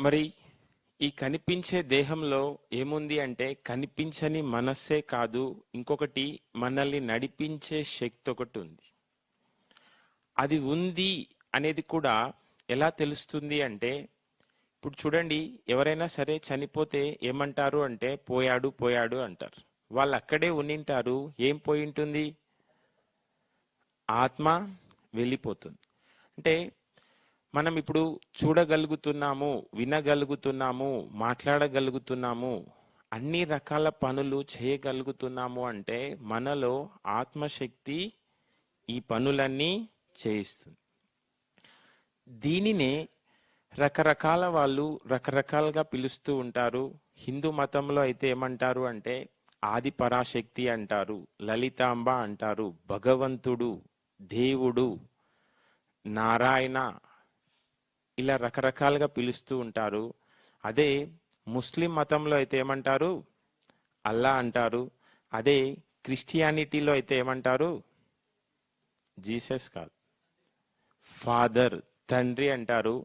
మరి ఈ కనిపించే దేహంలో ఏముంది అంటే కనిపించని మనస్సే కాదు, ఇంకొకటి మనల్ని నడిపించే శక్తి ఒకటి ఉంది. అది ఉంది అనేది కూడా ఎలా తెలుస్తుంది అంటే, ఇప్పుడు చూడండి, ఎవరైనా సరే చనిపోతే ఏమంటారు అంటే పోయాడు పోయాడు అంటారు. వాళ్ళు అక్కడే ఉండింటారు. ఏం పోయి ఉంటుంది? ఆత్మ వెళ్ళిపోతుంది. అంటే మనం ఇప్పుడు చూడగలుగుతున్నాము, వినగలుగుతున్నాము, మాట్లాడగలుగుతున్నాము, అన్ని రకాల పనులు చేయగలుగుతున్నాము అంటే మనలో ఆత్మశక్తి ఈ పనులన్నీ చేయిస్తుంది. దీనినే రకరకాల వాళ్ళు రకరకాలుగా పిలుస్తూ ఉంటారు. హిందూ మతంలో అయితే ఏమంటారు అంటే ఆది పరాశక్తి అంటారు, లలితాంబ అంటారు, భగవంతుడు, దేవుడు, నారాయణ, ఇలా రకరకాలుగా పిలుస్తూ ఉంటారు. అదే ముస్లిం మతంలో అయితే ఏమంటారు? అల్లా అంటారు. అదే క్రిస్టియానిటీలో అయితే ఏమంటారు? జీసస్ కాదు, ఫాదర్, తండ్రి అంటారు.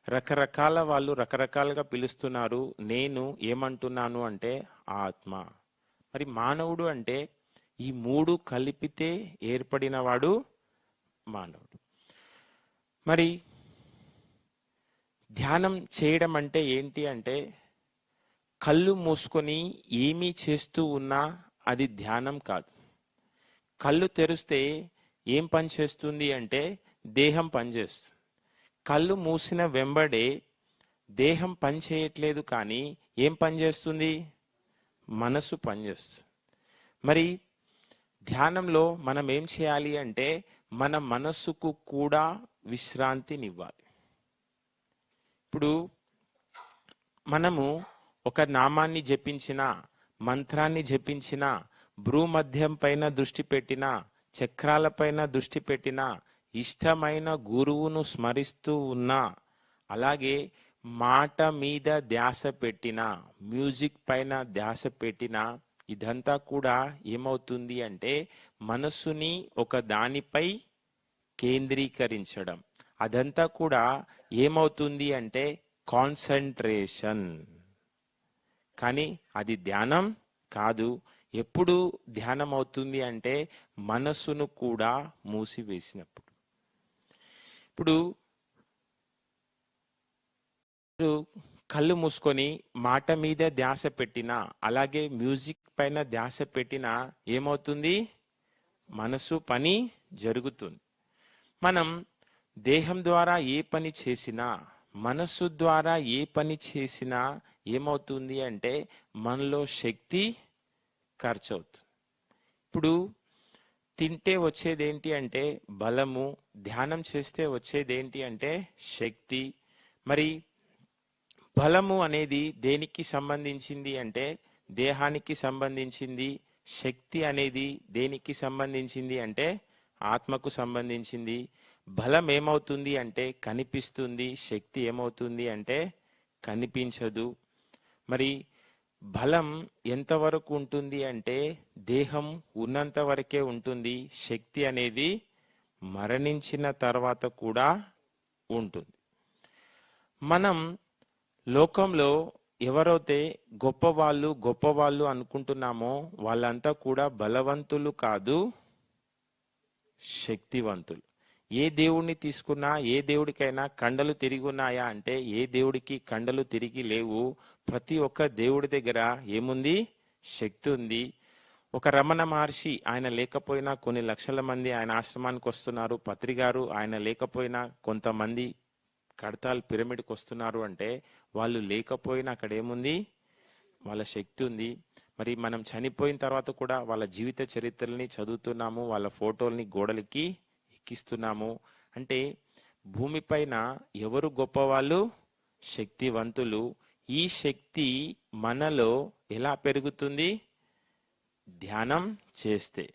రకరకాల వాళ్ళు రకరకాలుగా పిలుస్తున్నారు. నేను ఏమంటున్నాను అంటే ఆత్మ. మరి మానవుడు అంటే ఈ మూడు కలిపితే ఏర్పడినవాడు మానవుడు. మరి ధ్యానం చేయడం అంటే ఏంటి అంటే కళ్ళు మూసుకొని ఏమీ చేస్తూ ఉన్నా అది ధ్యానం కాదు. కళ్ళు తెరిస్తే ఏం పని చేస్తుంది అంటే దేహం పనిచేస్తుంది. కళ్ళు మూసిన వెంబడే దేహం పని చేయట్లేదు, కానీ ఏం పని చేస్తుంది? మనసు పనిచేస్తుంది. మరి ధ్యానంలో మనం ఏం చేయాలి అంటే మన మనస్సుకు కూడా విశ్రాంతినివ్వాలి. ఇప్పుడు మనము ఒక నామాన్ని జపించిన, మంత్రాన్ని జపించిన, భ్రూమధ్యం పైన దృష్టి పెట్టిన, చక్రాలపైన దృష్టి పెట్టిన, ఇష్టమైన గురువును స్మరిస్తూ ఉన్నా, అలాగే మాట మీద ధ్యాస పెట్టిన, మ్యూజిక్ పైన ధ్యాస పెట్టిన, ఇదంతా కూడా ఏమవుతుంది అంటే మనస్సుని ఒక దానిపై కేంద్రీకరించడం. అదంతా కూడా ఏమవుతుంది అంటే కాన్సంట్రేషన్. కానీ అది ధ్యానం కాదు. ఎప్పుడు ధ్యానం అవుతుంది అంటే మనస్సును కూడా మూసివేసినప్పుడు. ఇప్పుడు కళ్ళు మూసుకొని మాట మీద ధ్యాస పెట్టినా, అలాగే మ్యూజిక్ పైన ధ్యాస పెట్టినా ఏమవుతుంది? మనసు పని జరుగుతుంది. మనం దేహం ద్వారా ఏ పని చేసినా, మనస్సు ద్వారా ఏ పని చేసినా ఏమవుతుంది అంటే మనలో శక్తి ఖర్చు అవుతుంది. ఇప్పుడు తింటే వచ్చేది ఏంటి అంటే బలము, ధ్యానం చేస్తే వచ్చేది ఏంటి అంటే శక్తి. మరి బలము అనేది దేనికి సంబంధించింది అంటే దేహానికి సంబంధించింది. శక్తి అనేది దేనికి సంబంధించింది అంటే ఆత్మకు సంబంధించింది. బలం ఏమవుతుంది అంటే కనిపిస్తుంది, శక్తి ఏమవుతుంది అంటే కనిపించదు. మరి బలం ఎంతవరకు ఉంటుంది అంటే దేహం ఉన్నంత వరకే ఉంటుంది. శక్తి అనేది మరణించిన తర్వాత కూడా ఉంటుంది. మనం లోకంలో ఎవరైతే గొప్పవాళ్ళు అనుకుంటున్నామో వాళ్ళంతా కూడా బలవంతులు కాదు, శక్తివంతులు. ఏ దేవుడిని తీసుకున్నా, ఏ దేవుడికైనా కండలు తిరిగి ఉన్నాయా అంటే ఏ దేవుడికి కండలు తిరిగి లేవు. ప్రతి ఒక్క దేవుడి దగ్గర ఏముంది? శక్తి ఉంది. ఒక రమణ మహర్షి, ఆయన లేకపోయినా కొన్ని లక్షల మంది ఆయన ఆశ్రమానికి వస్తున్నారు. పత్రిగారు ఆయన లేకపోయినా కొంతమంది కడతాల్ పిరమిడ్కి వస్తున్నారు అంటే వాళ్ళు లేకపోయినా అక్కడ ఏముంది? వాళ్ళ శక్తి ఉంది. మరి మనం చనిపోయిన తర్వాత కూడా వాళ్ళ జీవిత చరిత్రల్ని చదువుతున్నాము, వాళ్ళ ఫోటోల్ని గోడలకి ఎక్కిస్తున్నాము. అంటే భూమిపైన ఎవరు గొప్పవాళ్ళు? శక్తివంతులు. ఈ శక్తి మనలో ఎలా పెరుగుతుంది? ధ్యానం చేస్తే.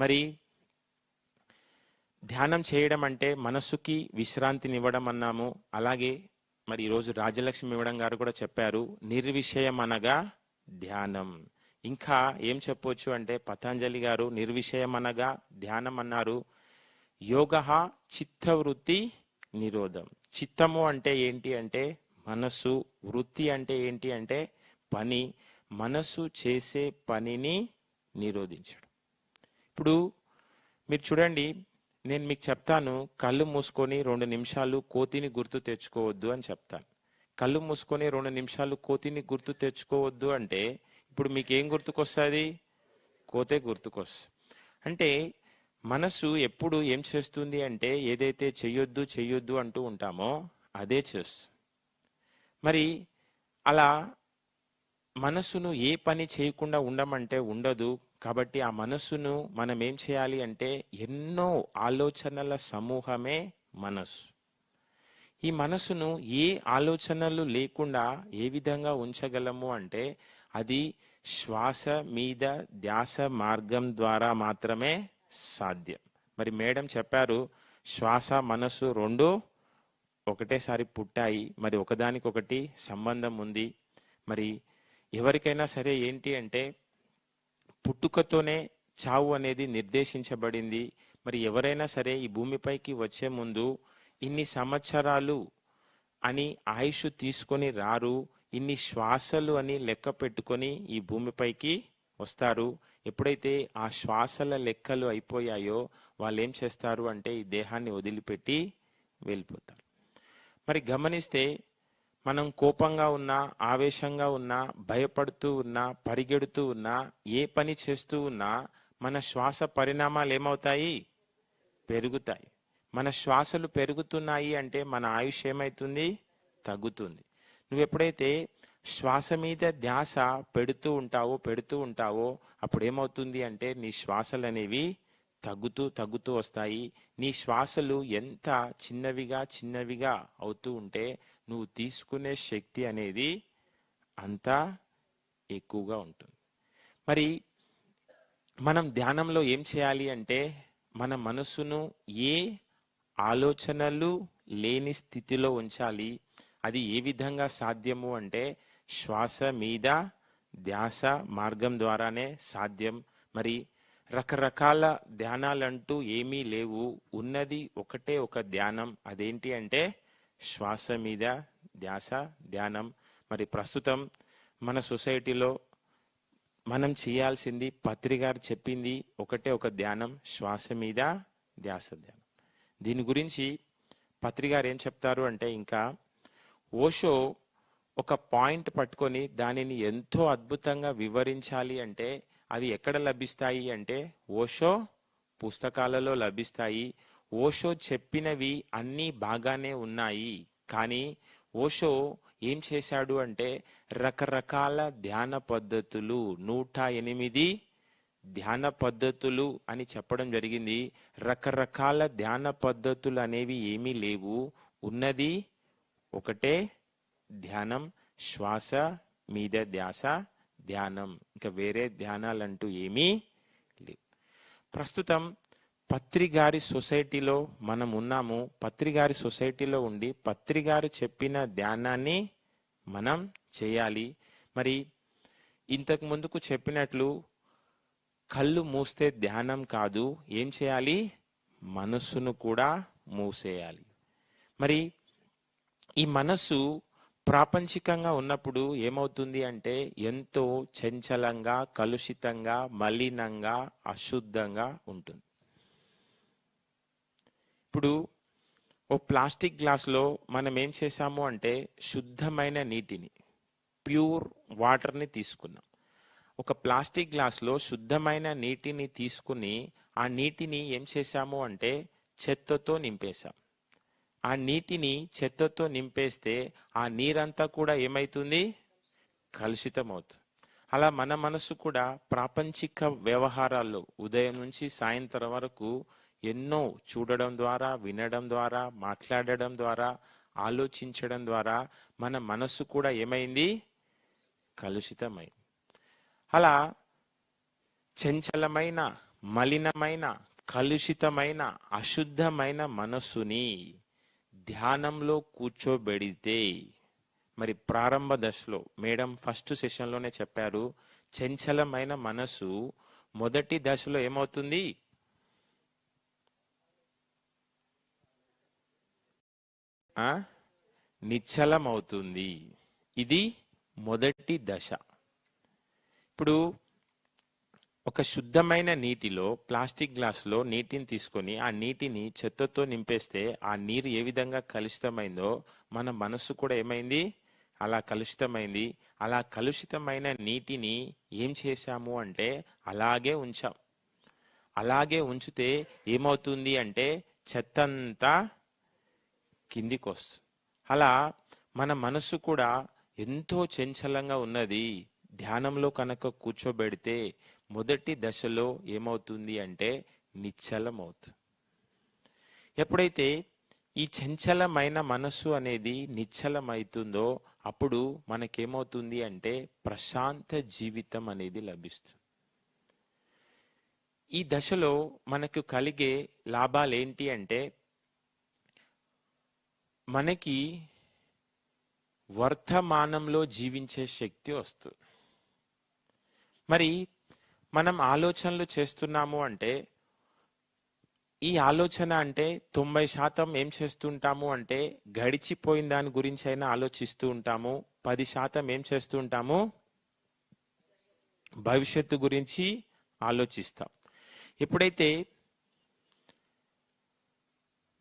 మరి ధ్యానం చేయడం అంటే మనస్సుకి విశ్రాంతినివ్వడం అన్నాము. అలాగే మరి ఈరోజు రాజలక్ష్మి మేడం గారు కూడా చెప్పారు, నిర్విషయం అనగా ధ్యానం. ఇంకా ఏం చెప్పొచ్చు అంటే పతంజలి గారు నిర్విషయం అనగా ధ్యానం అన్నారు. యోగ చిత్తవృత్తి నిరోధం. చిత్తము అంటే ఏంటి అంటే మనస్సు. వృత్తి అంటే ఏంటి అంటే పని. మనస్సు చేసే పనిని నిరోధించడం. ఇప్పుడు మీరు చూడండి, నేను మీకు చెప్తాను, కళ్ళు మూసుకొని 2 నిమిషాలు కోతిని గుర్తు తెచ్చుకోవద్దు అని చెప్తాను. కళ్ళు మూసుకొని 2 నిమిషాలు కోతిని గుర్తు తెచ్చుకోవద్దు అంటే ఇప్పుడు మీకు ఏం గుర్తుకొస్తుంది? కోతే గుర్తుకొస్తుంది. అంటే మనసు ఎప్పుడు ఏం చేస్తుంది అంటే ఏదైతే చెయ్యొద్దు చెయ్యొద్దు అంటూ ఉంటామో అదే చేస్తుంది. మరి అలా మనస్సును ఏ పని చేయకుండా ఉండమంటే ఉండదు. కాబట్టి ఆ మనస్సును మనం ఏం చేయాలి అంటే ఎన్నో ఆలోచనల సమూహమే మనస్సు. ఈ మనస్సును ఏ ఆలోచనలు లేకుండా ఏ విధంగా ఉంచగలము అంటే అది శ్వాస మీద ధ్యాస మార్గం ద్వారా మాత్రమే సాధ్యం. మరి మేడం చెప్పారు, శ్వాస మనస్సు రెండు ఒకటేసారి పుట్టాయి, మరి ఒకదానికొకటి సంబంధం ఉంది. మరి ఎవరికైనా సరే ఏంటి అంటే పుట్టుకతోనే చావు అనేది నిర్దేశించబడింది. మరి ఎవరైనా సరే ఈ భూమిపైకి వచ్చే ముందు ఇన్ని సంవత్సరాలు అని ఆయుష్ తీసుకొని రారు, ఇన్ని శ్వాసలు అని లెక్క పెట్టుకొని ఈ భూమిపైకి వస్తారు. ఎప్పుడైతే ఆ శ్వాసల లెక్కలు అయిపోయాయో వాళ్ళు ఏం చేస్తారు అంటే ఈ దేహాన్ని వదిలిపెట్టి వెళ్ళిపోతారు. మరి గమనిస్తే మనం కోపంగా ఉన్నా, ఆవేశంగా ఉన్నా, భయపడుతూ ఉన్నా, పరిగెడుతూ ఉన్నా, ఏ పని చేస్తూ ఉన్నా మన శ్వాస పరిణామాలు ఏమవుతాయి? పెరుగుతాయి. మన శ్వాసలు పెరుగుతున్నాయి అంటే మన ఆయుష్ ఏమవుతుంది? తగ్గుతుంది. నువ్వు ఎప్పుడైతే శ్వాస మీద ధ్యాస పెడుతూ ఉంటావో అప్పుడు ఏమవుతుంది అంటే నీ శ్వాసలు అనేవి తగ్గుతూ వస్తాయి. నీ శ్వాసలు ఎంత చిన్నవిగా అవుతూ ఉంటే నువ్వు తీసుకునే శక్తి అనేది అంత ఎక్కువగా ఉంటుంది. మరి మనం ధ్యానంలో ఏం చేయాలి అంటే మన మనసును ఏ ఆలోచనలు లేని స్థితిలో ఉంచాలి. అది ఏ విధంగా సాధ్యము అంటే శ్వాస మీద ధ్యాస మార్గం ద్వారానే సాధ్యం. మరి రకరకాల ధ్యానాలంటూ ఏమీ లేవు, ఉన్నది ఒకటే ఒక ధ్యానం. అదేంటి అంటే శ్వాస మీద ధ్యాస ధ్యానం. మరి ప్రస్తుతం మన సొసైటీలో మనం చేయాల్సింది పత్రి గారు చెప్పింది ఒకటే ఒక ధ్యానం, శ్వాస మీద ధ్యాస ధ్యానం. దీని గురించి పత్రి గారు ఏం చెప్తారు అంటే ఇంకా ఓషో ఒక పాయింట్ పట్టుకొని దానిని ఎంతో అద్భుతంగా వివరించాలి అంటే అవి ఎక్కడ లభిస్తాయి అంటే ఓషో పుస్తకాలలో లభిస్తాయి. ఓషో చెప్పినవి అన్నీ బాగానే ఉన్నాయి, కానీ ఓషో ఏం చేశాడు అంటే రకరకాల ధ్యాన పద్ధతులు 108 ధ్యాన పద్ధతులు అని చెప్పడం జరిగింది. రకరకాల ధ్యాన పద్ధతులు అనేవి ఏమీ లేవు, ఉన్నది ఒకటే ధ్యానం, శ్వాస మీద ధ్యాస ధ్యానం. ఇంకా వేరే ధ్యానాలంటూ ఏమీ లేవు. ప్రస్తుతం పత్రిగారి సొసైటీలో మనం ఉన్నాము. పత్రిగారి సొసైటీలో ఉండి పత్రిగారు చెప్పిన ధ్యానాన్ని మనం చేయాలి. మరి ఇంతకు ముందుకు చెప్పినట్లు కళ్ళు మూస్తే ధ్యానం కాదు, ఏం చేయాలి? మనస్సును కూడా మూసేయాలి. మరి ఈ మనస్సు ప్రాపంచికంగా ఉన్నప్పుడు ఏమవుతుంది అంటే ఎంతో చంచలంగా, కలుషితంగా, మలినంగా, అశుద్ధంగా ఉంటుంది. ఇప్పుడు ఓ ప్లాస్టిక్ గ్లాస్లో మనం ఏం చేసాము అంటే శుద్ధమైన నీటిని, ప్యూర్ వాటర్ని తీసుకున్నాం. ఒక ప్లాస్టిక్ గ్లాస్లో శుద్ధమైన నీటిని తీసుకుని ఆ నీటిని ఏం చేశాము అంటే చెత్తతో నింపేశాం. ఆ నీటిని చెత్తతో నింపేస్తే ఆ నీరంతా కూడా ఏమైతుంది? కలుషితం అవుతుంది. అలా మన మనసు కూడా ప్రాపంచిక వ్యవహారాల్లో ఉదయం నుంచి సాయంత్రం వరకు ఎన్నో చూడడం ద్వారా, వినడం ద్వారా, మాట్లాడడం ద్వారా, ఆలోచించడం ద్వారా మన మనస్సు కూడా ఏమైంది? కలుషితమైంది. అలా చంచలమైన, మలినమైన, కలుషితమైన, అశుద్ధమైన మనస్సుని ధ్యానంలో కూర్చోబెడితే, మరి ప్రారంభ దశలో మేడం ఫస్ట్ సెషన్లోనే చెప్పారు, చంచలమైన మనసు మొదటి దశలో ఏమవుతుంది? నిశ్చలమవుతుంది. ఇది మొదటి దశ. ఇప్పుడు ఒక శుద్ధమైన నీటిలో, ప్లాస్టిక్ గ్లాసులో నీటిని తీసుకొని ఆ నీటిని చెత్తతో నింపేస్తే ఆ నీరు ఏ విధంగా కలుషితమైందో మన మనస్సు కూడా ఏమైంది, అలా కలుషితమైంది. అలా కలుషితమైన నీటిని ఏం చేశాము అంటే అలాగే ఉంచాం. అలాగే ఉంచితే ఏమవుతుంది అంటే చెత్తంతా కిందికి వస్తుంది. అలా మన మనస్సు కూడా ఎంతో చంచలంగా ఉన్నది. ధ్యానంలో కనుక కూర్చోబెడితే మొదటి దశలో ఏమవుతుంది అంటే నిశ్చలమవుతుంది. ఎప్పుడైతే ఈ చంచలమైన మనస్సు అనేది నిశ్చలమవుతుందో అప్పుడు మనకేమవుతుంది అంటే ప్రశాంత జీవితం అనేది లభిస్తుంది. ఈ దశలో మనకు కలిగే లాభాలు ఏంటి అంటే మనకి వర్తమానంలో జీవించే శక్తి వస్తుంది. మరి మనం ఆలోచనలు చేస్తున్నాము అంటే ఈ ఆలోచన అంటే 90% ఏం చేస్తుంటాము అంటే గడిచిపోయిన దాని గురించి అయినా ఆలోచిస్తూ ఉంటాము. 10% ఏం చేస్తూ ఉంటాము, భవిష్యత్తు గురించి ఆలోచిస్తాం. ఎప్పుడైతే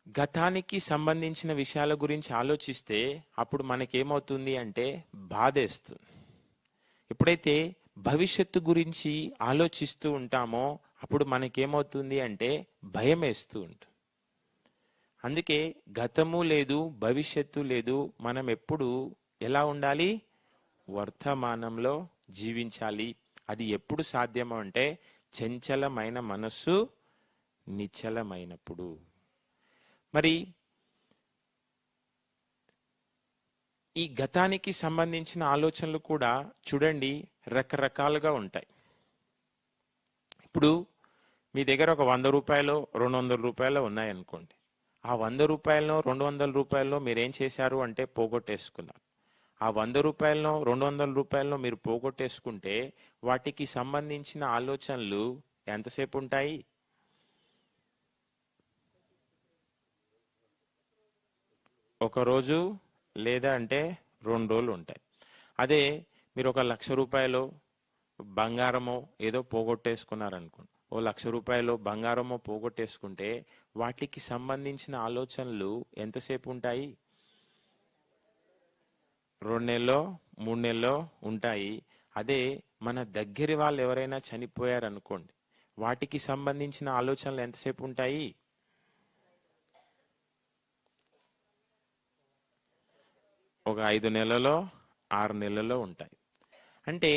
గతానికి సంబంధించిన విషయాల గురించి ఆలోచిస్తే అప్పుడు మనకేమవుతుంది అంటే బాధేస్తుంది. ఎప్పుడైతే భవిష్యత్తు గురించి ఆలోచిస్తూ ఉంటామో అప్పుడు మనకేమవుతుంది అంటే భయం వేస్తూ ఉంటుంది. అందుకే గతము లేదు, భవిష్యత్తు లేదు. మనం ఎప్పుడు ఎలా ఉండాలి, వర్తమానంలో జీవించాలి. అది ఎప్పుడు సాధ్యమో అంటే చంచలమైన మనస్సు నిశ్చలమైనప్పుడు. మరి ఈ గతానికి సంబంధించిన ఆలోచనలు కూడా చూడండి రకరకాలుగా ఉంటాయి. ఇప్పుడు మీ దగ్గర ఒక 100 రూపాయలు 200 రూపాయలు ఉన్నాయనుకోండి. ఆ 100 రూపాయలను 200 రూపాయలను మీరేం చేశారు అంటే పోగొట్టేసుకున్నారు. ఆ 100 రూపాయలను 200 రూపాయలను మీరు పోగొట్టేసుకుంటే వాటికి సంబంధించిన ఆలోచనలు ఎంతసేపు ఉంటాయి? ఒక రోజు లేదా అంటే 2 రోజులు ఉంటాయి. అదే మీరు ఒక 1,00,000 రూపాయలు బంగారమో ఏదో పోగొట్టేసుకున్నారనుకోండి. ఓ 1,00,000 రూపాయలు బంగారమో పోగొట్టేసుకుంటే వాటికి సంబంధించిన ఆలోచనలు ఎంతసేపు ఉంటాయి? 2 నెలలో 3 నెలలో ఉంటాయి. అదే మన దగ్గరి వాళ్ళు ఎవరైనా చనిపోయారనుకోండి, వాటికి సంబంధించిన ఆలోచనలు ఎంతసేపు ఉంటాయి? ఒక 5 నెలలో 6 నెలలో ఉంటాయి. అంటే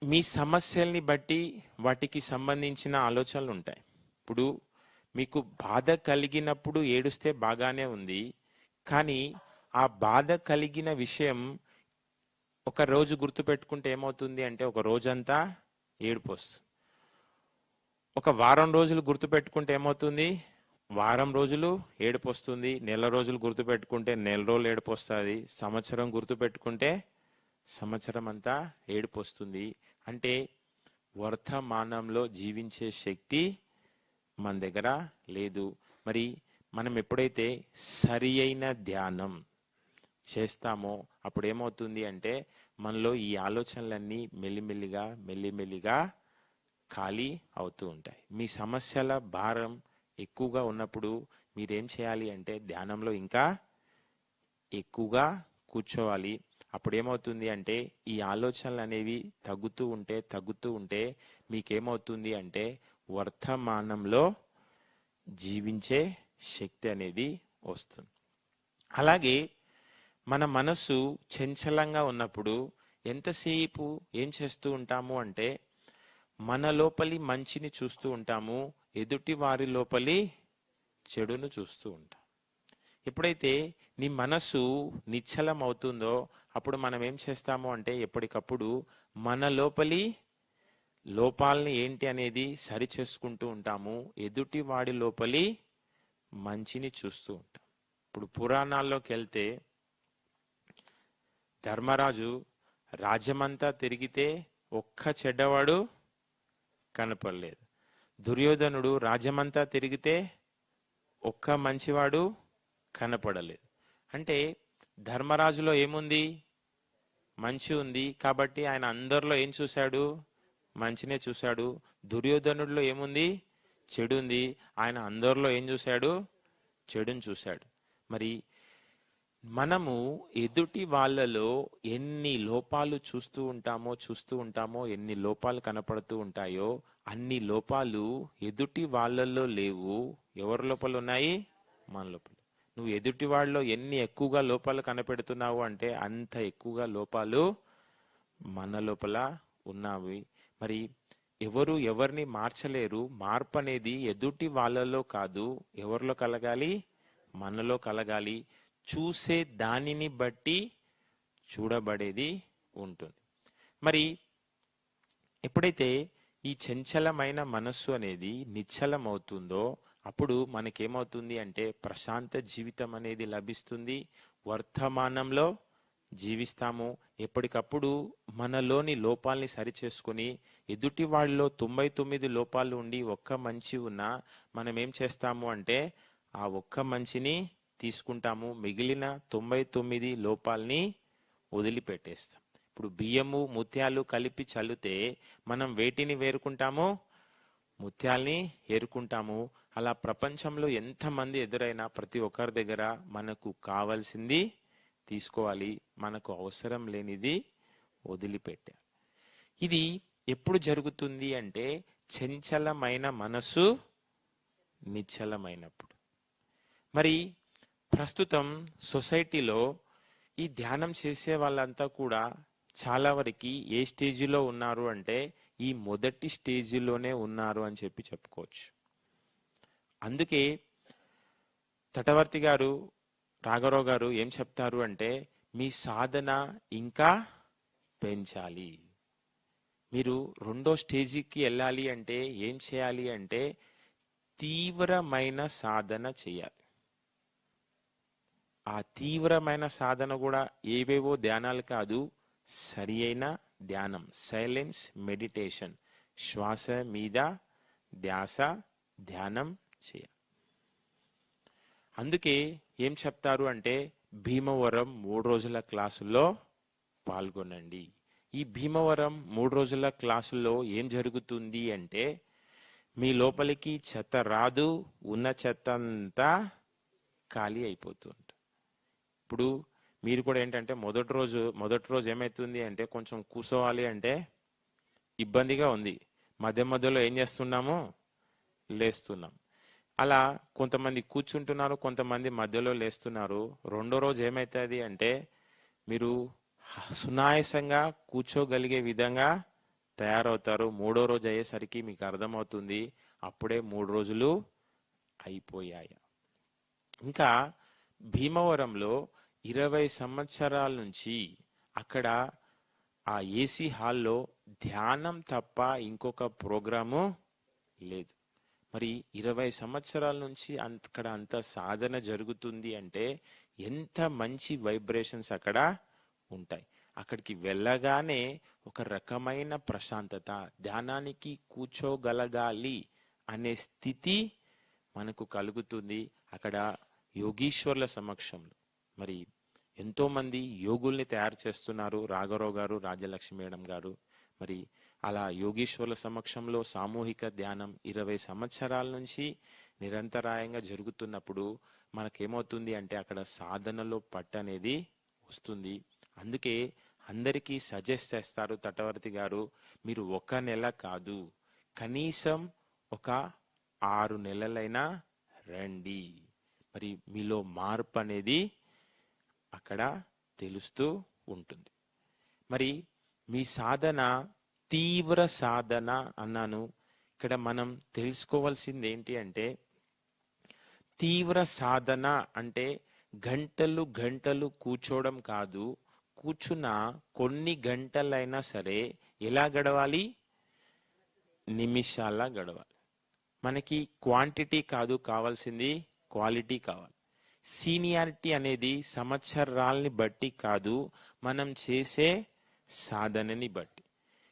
మీ సమస్యల్ని బట్టి వాటికి సంబంధించిన ఆలోచనలు ఉంటాయి. ఇప్పుడు మీకు బాధ కలిగినప్పుడు ఏడుస్తే బాగానే ఉంది, కానీ ఆ బాధ కలిగిన విషయం ఒక రోజు గుర్తుపెట్టుకుంటే ఏమవుతుంది అంటే ఒక రోజంతా ఏడుపు వస్తుంది. ఒక వారం రోజులు గుర్తుపెట్టుకుంటే ఏమవుతుంది, వారం రోజులు ఏడుపు వస్తుంది. నెల రోజులు గుర్తుపెట్టుకుంటే నెల రోజులు ఏడుపు వస్తుంది. సంవత్సరం గుర్తుపెట్టుకుంటే సంవత్సరం అంతా ఏడుపు వస్తుంది. అంటే వర్తమానంలో జీవించే శక్తి మన దగ్గర లేదు. మరి మనం ఎప్పుడైతే సరి అయిన ధ్యానం చేస్తామో అప్పుడు ఏమవుతుంది అంటే మనలో ఈ ఆలోచనలన్నీ మెల్లిమెల్లిగా ఖాళీ అవుతూ ఉంటాయి. మీ సమస్యల భారం ఎక్కువగా ఉన్నప్పుడు మీరేం చేయాలి అంటే ధ్యానంలో ఇంకా ఎక్కువగా కూర్చోవాలి. అప్పుడు ఏమవుతుంది అంటే ఈ ఆలోచనలు అనేవి తగ్గుతూ ఉంటే మీకేమవుతుంది అంటే వర్తమానంలో జీవించే శక్తి అనేది వస్తుంది. అలాగే మన మనస్సు చంచలంగా ఉన్నప్పుడు ఎంతసేపు ఏం చేస్తూ ఉంటాము అంటే మన లోపలి మంచిని చూస్తూ ఉంటాము, ఎదుటి వారి లోపలి చెడును చూస్తూ ఉంటాం. ఎప్పుడైతే నీ మనస్సు నిశ్చలం అవుతుందో అప్పుడు మనం ఏం చేస్తాము అంటే ఎప్పటికప్పుడు మన లోపలి లోపాలని ఏంటి అనేది సరి చేసుకుంటూ ఉంటాము, ఎదుటి వాడి లోపలి మంచిని చూస్తూ ఉంటాం. ఇప్పుడు పురాణాల్లోకి వెళ్తే ధర్మరాజు రాజ్యమంతా తిరిగితే ఒక్క చెడ్డవాడు కనపడలేదు. దుర్యోధనుడు రాజ్యమంతా తిరిగితే ఒక్క మంచివాడు కనపడలేదు. అంటే ధర్మరాజులో ఏముంది? మంచి ఉంది. కాబట్టి ఆయన అందరిలో ఏం చూశాడు? మంచినే చూశాడు. దుర్యోధనుడిలో ఏముంది? చెడు ఉంది. ఆయన అందరిలో ఏం చూశాడు? చెడుని చూశాడు. మరి మనము ఎదుటి వాళ్ళలో ఎన్ని లోపాలు చూస్తూ ఉంటామో ఎన్ని లోపాలు కనపడుతూ ఉంటాయో అన్ని లోపాలు ఎదుటి వాళ్ళల్లో లేవు. ఎవరి లోపల ఉన్నాయి? మన లోపల. నువ్వు ఎదుటి వాళ్ళలో ఎన్ని ఎక్కువగా లోపాలు కనపెడుతున్నావు అంటే అంత ఎక్కువగా లోపాలు మన లోపల ఉన్నవి. మరి ఎవరు ఎవరిని మార్చలేరు. మార్పు అనేది ఎదుటి వాళ్ళలో కాదు, ఎవరిలో కలగాలి? మనలో కలగాలి. చూసే దానిని బట్టి చూడబడేది ఉంటుంది. మరి ఎప్పుడైతే ఈ చంచలమైన మనస్సు అనేది నిశ్చలం అవుతుందో అప్పుడు మనకేమవుతుంది అంటే ప్రశాంత జీవితం అనేది లభిస్తుంది. వర్తమానంలో జీవిస్తాము. ఎప్పటికప్పుడు మనలోని లోపాలని సరిచేసుకొని ఎదుటి వాళ్ళలో 99 లోపాలు ఉండి ఒక్క మంచి ఉన్నా మనం ఏం చేస్తాము అంటే ఆ ఒక్క మంచిని తీసుకుంటాము, మిగిలిన 99 లోపాలని వదిలిపెట్టేస్తాం. ఇప్పుడు బియ్యము ముత్యాలు కలిపి చల్లితే మనం వేటిని వేరుకుంటాము? ముత్యాల్ని ఏరుకుంటాము. అలా ప్రపంచంలో ఎంతమంది ఎదురైనా ప్రతి ఒక్కరి దగ్గర మనకు కావాల్సింది తీసుకోవాలి, మనకు అవసరం లేనిది వదిలిపెట్టాలి. ఇది ఎప్పుడు జరుగుతుంది అంటే చంచలమైన మనసు నిశ్చలమైనప్పుడు. మరి ప్రస్తుతం సొసైటీలో ఈ ధ్యానం చేసే వాళ్ళంతా కూడా చాలా వరకు ఏ స్టేజిలో ఉన్నారు అంటే ఈ మొదటి స్టేజిలోనే ఉన్నారు అని చెప్పుకోవచ్చు. అందుకే తటవర్తి గారు, రాఘవరావు గారు ఏం చెప్తారు అంటే మీ సాధన ఇంకా పెంచాలి. మీరు రెండో స్టేజికి వెళ్ళాలి అంటే ఏం చేయాలి అంటే తీవ్రమైన సాధన చేయాలి. ఆ తీవ్రమైన సాధన కూడా ఏవేవో ధ్యానాలు కాదు, సరి అయిన ధ్యానం, సైలెన్స్ మెడిటేషన్, శ్వాస మీద ధ్యాస, ధ్యానం చేయాలి. అందుకే ఏం చెప్తారు అంటే భీమవరం 3 రోజుల క్లాసుల్లో పాల్గొనండి. ఈ భీమవరం 3 రోజుల క్లాసుల్లో ఏం జరుగుతుంది అంటే మీ లోపలికి చెత్త రాదు, ఉన్న చెత్త అంతా ఖాళీ అయిపోతుంది. ఇప్పుడు మీరు కూడా ఏంటంటే మొదటి రోజు ఏమవుతుంది అంటే కొంచెం కూర్చోవాలి అంటే ఇబ్బందిగా ఉంది. మధ్యలో ఏం చేస్తున్నాము? లేస్తున్నాం. అలా కొంతమంది కూర్చుంటున్నారు, కొంతమంది మధ్యలో లేస్తున్నారు. రెండో రోజు ఏమవుతుంది అంటే మీరు సునాయాసంగా కూర్చోగలిగే విధంగా తయారవుతారు. మూడో రోజు అయ్యేసరికి మీకు అర్థమవుతుంది అప్పుడే 3 రోజులు అయిపోయాయి. ఇంకా భీమవరంలో 20 సంవత్సరాల నుంచి అక్కడ ఆ ఏసీ హాల్లో ధ్యానం తప్ప ఇంకొక ప్రోగ్రాము లేదు. మరి 20 సంవత్సరాల నుంచి అక్కడ అంత సాధన జరుగుతుంది అంటే ఎంత మంచి వైబ్రేషన్స్ అక్కడ ఉంటాయి. అక్కడికి వెళ్ళగానే ఒక రకమైన ప్రశాంతత, ధ్యానానికి కూర్చోగలగాలి అనే స్థితి మనకు కలుగుతుంది అక్కడ యోగీశ్వర్ల సమక్షంలో. మరి ఎంతో మంది యోగుల్ని తయారు చేస్తున్నారు రాఘవరావు గారు, రాజ్యలక్ష్మి మేడం గారు. మరి అలా యోగీశ్వర్ల సమక్షంలో సామూహిక ధ్యానం 20 సంవత్సరాల నుంచి నిరంతరాయంగా జరుగుతున్నప్పుడు మనకేమవుతుంది అంటే అక్కడ సాధనలో పట్టు అనేది వస్తుంది. అందుకే అందరికీ సజెస్ట్ చేస్తారు తటవర్తి గారు, మీరు 1 నెల కాదు కనీసం ఒక 6 నెలలైనా రండి. మరి మీలో మార్పు అనేది అక్కడ తెలుస్తూ ఉంటుంది. మరి మీ సాధన తీవ్ర సాధన అన్నాను. ఇక్కడ మనం తెలుసుకోవాల్సింది ఏంటి అంటే తీవ్ర సాధన అంటే గంటలు గంటలు కూర్చోవడం కాదు. కూర్చున్న కొన్ని గంటలైనా సరే ఎలా గడవాలి? నిమిషాల గడవాలి. మనకి క్వాంటిటీ కాదు కావాల్సింది, క్వాలిటీ కావాలి. సీనియారిటీ అనేది సంవత్సరాలని బట్టి కాదు, మనం చేసే సాధనని బట్టి.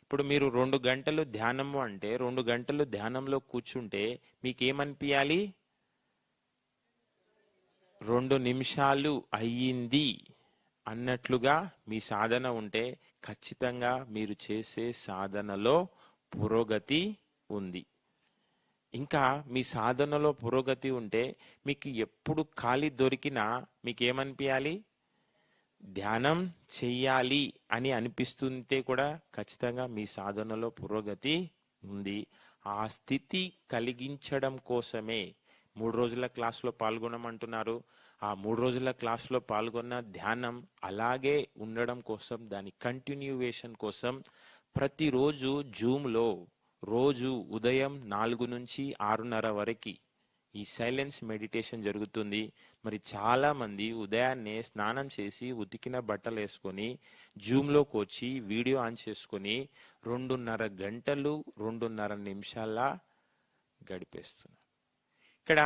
ఇప్పుడు మీరు 2 గంటలు ధ్యానము అంటే 2 గంటలు ధ్యానంలో కూర్చుంటే మీకేమనిపించాలి? 2 నిమిషాలు అయ్యింది అన్నట్లుగా మీ సాధన ఉంటే ఖచ్చితంగా మీరు చేసే సాధనలో పురోగతి ఉంది. ఇంకా మీ సాధనలో పురోగతి ఉంటే మీకు ఎప్పుడు ఖాళీ దొరికినా మీకేమనిపించాలి? ధ్యానం చెయ్యాలి అని అనిపిస్తుంటే కూడా ఖచ్చితంగా మీ సాధనలో పురోగతి ఉంది. ఆ స్థితి కలిగించడం కోసమే 3 రోజుల క్లాసులో పాల్గొనమంటున్నారు. ఆ 3 రోజుల క్లాసులో పాల్గొన్న ధ్యానం అలాగే ఉండడం కోసం, దాని కంటిన్యూవేషన్ కోసం ప్రతిరోజు జూమ్లో రోజు ఉదయం 4 నుంచి 6:30 వరకు ఈ సైలెన్స్ మెడిటేషన్ జరుగుతుంది. మరి చాలా మంది ఉదయాన్నే స్నానం చేసి ఉతికిన బట్టలు వేసుకొని జూమ్లోకి వచ్చి వీడియో ఆన్ చేసుకొని 2:30 గంటలు 2:30 నిమిషాల గడిపేస్తున్నారు. ఇక్కడ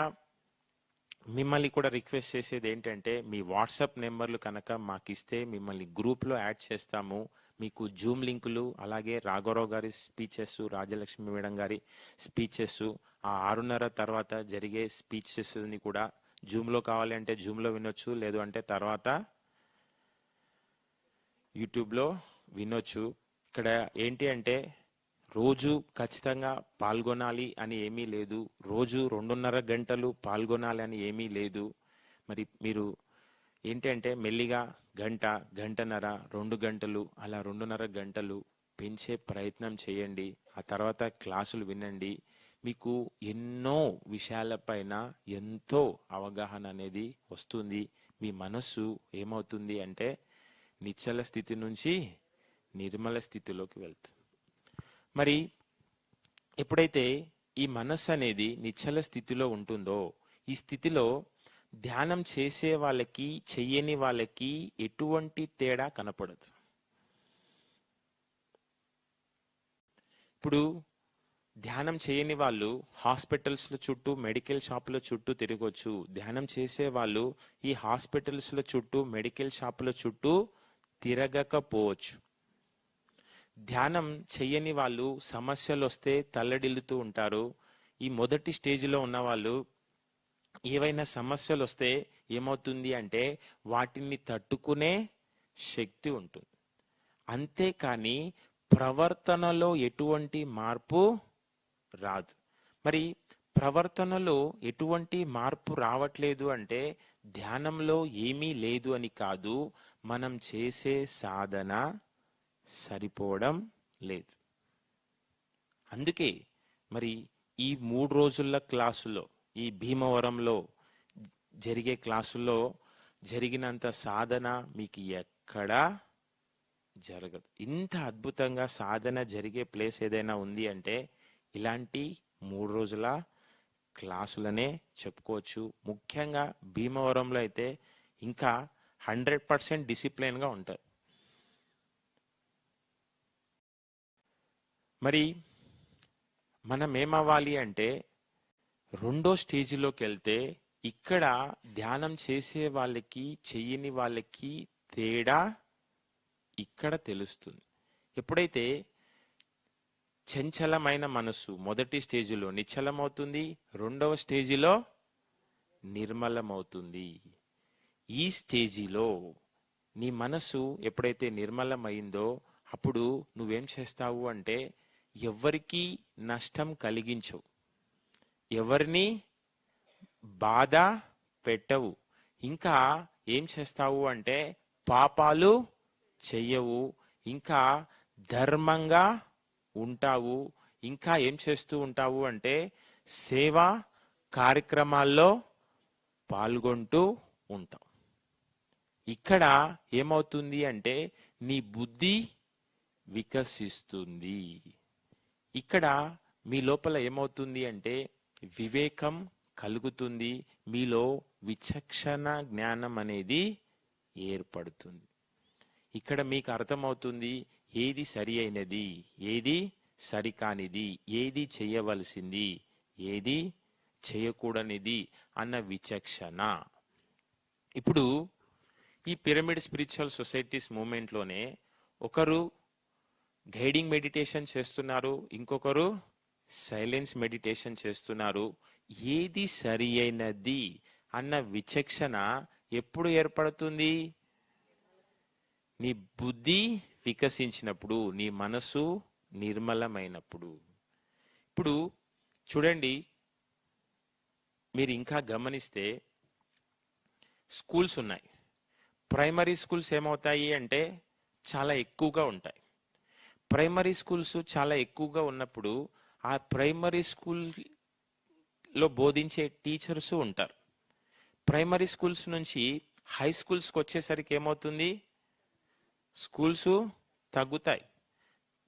మిమ్మల్ని కూడా రిక్వెస్ట్ చేసేది ఏంటంటే, మీ వాట్సాప్ నెంబర్లు కనుక మాకు ఇస్తే మిమ్మల్ని గ్రూప్లో యాడ్ చేస్తాము. మీకు జూమ్ లింకులు, అలాగే రాఘవరావు గారి స్పీచెస్, రాజలక్ష్మి మేడం గారి స్పీచెస్, ఆ 6:30 తర్వాత జరిగే స్పీచెస్ని కూడా జూమ్లో కావాలి అంటే జూమ్లో వినొచ్చు, లేదు అంటే తర్వాత యూట్యూబ్లో వినొచ్చు. ఇక్కడ ఏంటి అంటే రోజు ఖచ్చితంగా పాల్గొనాలి అని ఏమీ లేదు, రోజు 2:30 గంటలు పాల్గొనాలి అని ఏమీ లేదు. మరి మీరు ఏంటంటే మెల్లిగా గంట, గంటన్నర, 2 గంటలు, అలా 2:30 గంటలు పెంచే ప్రయత్నం చేయండి. ఆ తర్వాత క్లాసులు వినండి. మీకు ఎన్నో విషయాలపైన ఎంతో అవగాహన అనేది వస్తుంది. మీ మనస్సు ఏమవుతుంది అంటే నిశ్చల స్థితి నుంచి నిర్మల స్థితిలోకి వెళ్తుంది. మరి ఎప్పుడైతే ఈ మనస్సు అనేది నిశ్చల స్థితిలో ఉంటుందో, ఈ స్థితిలో ధ్యానం చేసే వాళ్ళకి చెయ్యని వాళ్ళకి ఎటువంటి తేడా కనపడదు. ఇప్పుడు ధ్యానం చేయని వాళ్ళు హాస్పిటల్స్ల చుట్టూ, మెడికల్ షాపుల చుట్టూ తిరగొచ్చు. ధ్యానం చేసే వాళ్ళు ఈ హాస్పిటల్స్ల చుట్టూ, మెడికల్ షాపుల చుట్టూ తిరగకపోవచ్చు. ధ్యానం చెయ్యని వాళ్ళు సమస్యలు వస్తే తల్లడిల్లుతూ ఉంటారు. ఈ మొదటి స్టేజిలో ఉన్న వాళ్ళు ఏవైనా సమస్యలు వస్తే ఏమవుతుంది అంటే వాటిని తట్టుకునే శక్తి ఉంటుంది. అంతేకాని ప్రవర్తనలో ఎటువంటి మార్పు రాదు. మరి ప్రవర్తనలో ఎటువంటి మార్పు రావట్లేదు అంటే ధ్యానంలో ఏమీ లేదు అని కాదు, మనం చేసే సాధన సరిపోవడం లేదు. అందుకే మరి ఈ 3 రోజుల క్లాసులో, ఈ భీమవరంలో జరిగే క్లాసుల్లో జరిగినంత సాధన మీకు ఎక్కడా జరగదు. ఇంత అద్భుతంగా సాధన జరిగే ప్లేస్ ఏదైనా ఉంది అంటే ఇలాంటి 3 రోజుల క్లాసులనే చెప్పుకోవచ్చు. ముఖ్యంగా భీమవరంలో అయితే ఇంకా 100% డిసిప్లైన్గా ఉంటుంది. మరి మనం ఏమవ్వాలి అంటే 2వ స్టేజిలోకి వెళ్తే ఇక్కడ ధ్యానం చేసే వాళ్ళకి చెయ్యని వాళ్ళకి తేడా ఇక్కడ తెలుస్తుంది. ఎప్పుడైతే చంచలమైన మనస్సు మొదటి స్టేజిలో నిశ్చలమవుతుంది, 2వ స్టేజిలో నిర్మలమవుతుంది. ఈ స్టేజిలో నీ మనస్సు ఎప్పుడైతే నిర్మలమైందో అప్పుడు నువ్వేం చేస్తావు అంటే ఎవరికి నష్టం కలిగించవు, ఎవరిని బాధ పెట్టవు, ఇంకా ఏం చేస్తావు అంటే పాపాలు చెయ్యవు, ఇంకా ధర్మంగా ఉంటావు, ఇంకా ఏం చేస్తూ ఉంటావు అంటే సేవా కార్యక్రమాల్లో పాల్గొంటూ ఉంటావు. ఇక్కడ ఏమవుతుంది అంటే నీ బుద్ధి వికసిస్తుంది. ఇక్కడ మీ లోపల ఏమవుతుంది అంటే వివేకం కలుగుతుంది, మీలో విచక్షణ జ్ఞానం అనేది ఏర్పడుతుంది. ఇక్కడ మీకు అర్థమవుతుంది ఏది సరి అయినది, ఏది సరికానిది, ఏది చేయవలసింది, ఏది చేయకూడనిది అన్న విచక్షణ. ఇప్పుడు ఈ పిరమిడ్ స్పిరిచువల్ సొసైటీస్ మూమెంట్లోనే ఒకరు గైడింగ్ మెడిటేషన్ చేస్తున్నారు, ఇంకొకరు సైలెన్స్ మెడిటేషన్ చేస్తున్నారు. ఏది సరి అయినది అన్న విచక్షణ ఎప్పుడు ఏర్పడుతుంది? నీ బుద్ధి వికసించినప్పుడు, నీ మనసు నిర్మలమైనప్పుడు. ఇప్పుడు చూడండి, మీరు ఇంకా గమనిస్తే స్కూల్స్ ఉన్నాయి. ప్రైమరీ స్కూల్స్ ఏమవుతాయి అంటే చాలా ఎక్కువగా ఉంటాయి. ప్రైమరీ స్కూల్స్ చాలా ఎక్కువగా ఉన్నప్పుడు ఆ ప్రైమరీ స్కూల్లో బోధించే టీచర్స్ ఉంటారు. ప్రైమరీ స్కూల్స్ నుంచి హై స్కూల్స్కి వచ్చేసరికి ఏమవుతుంది? స్కూల్స్ తగ్గుతాయి.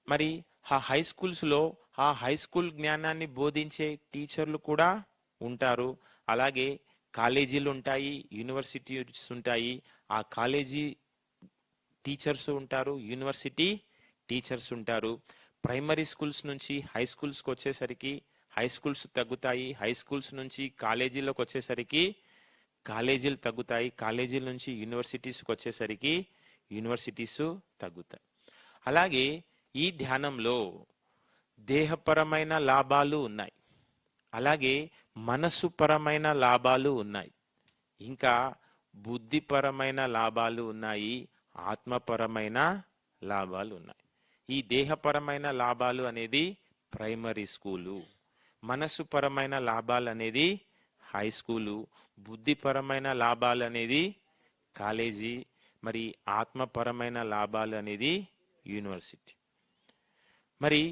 మరి ఆ హై స్కూల్స్లో ఆ హై స్కూల్ జ్ఞానాన్ని బోధించే టీచర్లు కూడా ఉంటారు. అలాగే కాలేజీలు ఉంటాయి, యూనివర్సిటీస్ ఉంటాయి. ఆ కాలేజీ టీచర్స్ ఉంటారు, యూనివర్సిటీ టీచర్స్ ఉంటారు. ప్రైమరీ స్కూల్స్ నుంచి హై స్కూల్స్కి వచ్చేసరికి హై స్కూల్స్ తగ్గుతాయి. హై స్కూల్స్ నుంచి కాలేజీలోకి వచ్చేసరికి కాలేజీలు తగ్గుతాయి. కాలేజీల నుంచి యూనివర్సిటీస్కి వచ్చేసరికి యూనివర్సిటీస్ తగ్గుతాయి. అలాగే ఈ ధ్యానంలో దేహపరమైన లాభాలు ఉన్నాయి, అలాగే మనస్సుపరమైన లాభాలు ఉన్నాయి, ఇంకా బుద్ధిపరమైన లాభాలు ఉన్నాయి, ఆత్మపరమైన లాభాలు ఉన్నాయి. ఈ దేహపరమైన లాభాలు అనేది ప్రైమరీ స్కూలు, మనస్సుపరమైన లాభాలు అనేది హై స్కూలు, బుద్ధిపరమైన లాభాలు అనేది కాలేజీ, మరి ఆత్మపరమైన లాభాలు అనేది యూనివర్సిటీ. మరి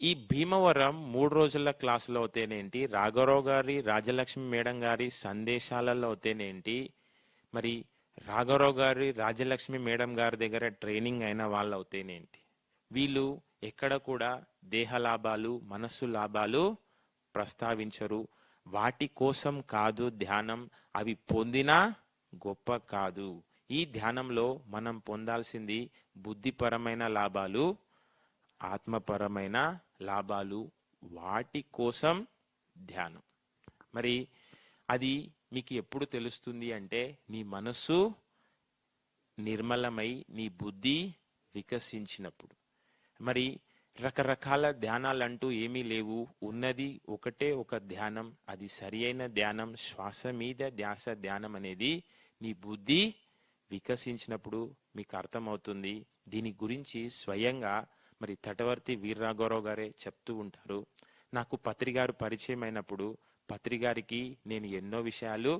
ఈ భీమవరం 3 రోజుల క్లాసులో అవుతేనేంటి, రాఘవరావు గారి, రాజలక్ష్మి మేడం గారి సందేశాలలో అవుతేనేంటి, మరి రాఘవరావు గారి, రాజలక్ష్మి మేడం గారి దగ్గర ట్రైనింగ్ అయిన వాళ్ళు అవుతేనేంటి, వీళ్ళు ఎక్కడ కూడా దేహ లాభాలు, మనస్సు లాభాలు ప్రస్తావించరు. వాటి కోసం కాదు ధ్యానం, అవి పొందినా గొప్ప కాదు. ఈ ధ్యానంలో మనం పొందాల్సింది బుద్ధిపరమైన లాభాలు, ఆత్మపరమైన లాభాలు. వాటి కోసం ధ్యానం. మరి అది మీకు ఎప్పుడు తెలుస్తుంది అంటే నీ మనస్సు నిర్మలమై నీ బుద్ధి వికసించినప్పుడు. మరి రకరకాల ధ్యానాలంటూ ఏమీ లేవు, ఉన్నది ఒకటే ఒక ధ్యానం. అది సరి అయిన ధ్యానం, శ్వాస మీద ధ్యాస ధ్యానం అనేది నీ బుద్ధి వికసించినప్పుడు మీకు అర్థమవుతుంది. దీని గురించి స్వయంగా మరి తటవర్తి వీర్రాఘవరావు గారే చెప్తూ ఉంటారు. నాకు పత్రిగారు పరిచయం అయినప్పుడు పత్రిగారికి నేను ఎన్నో విషయాలు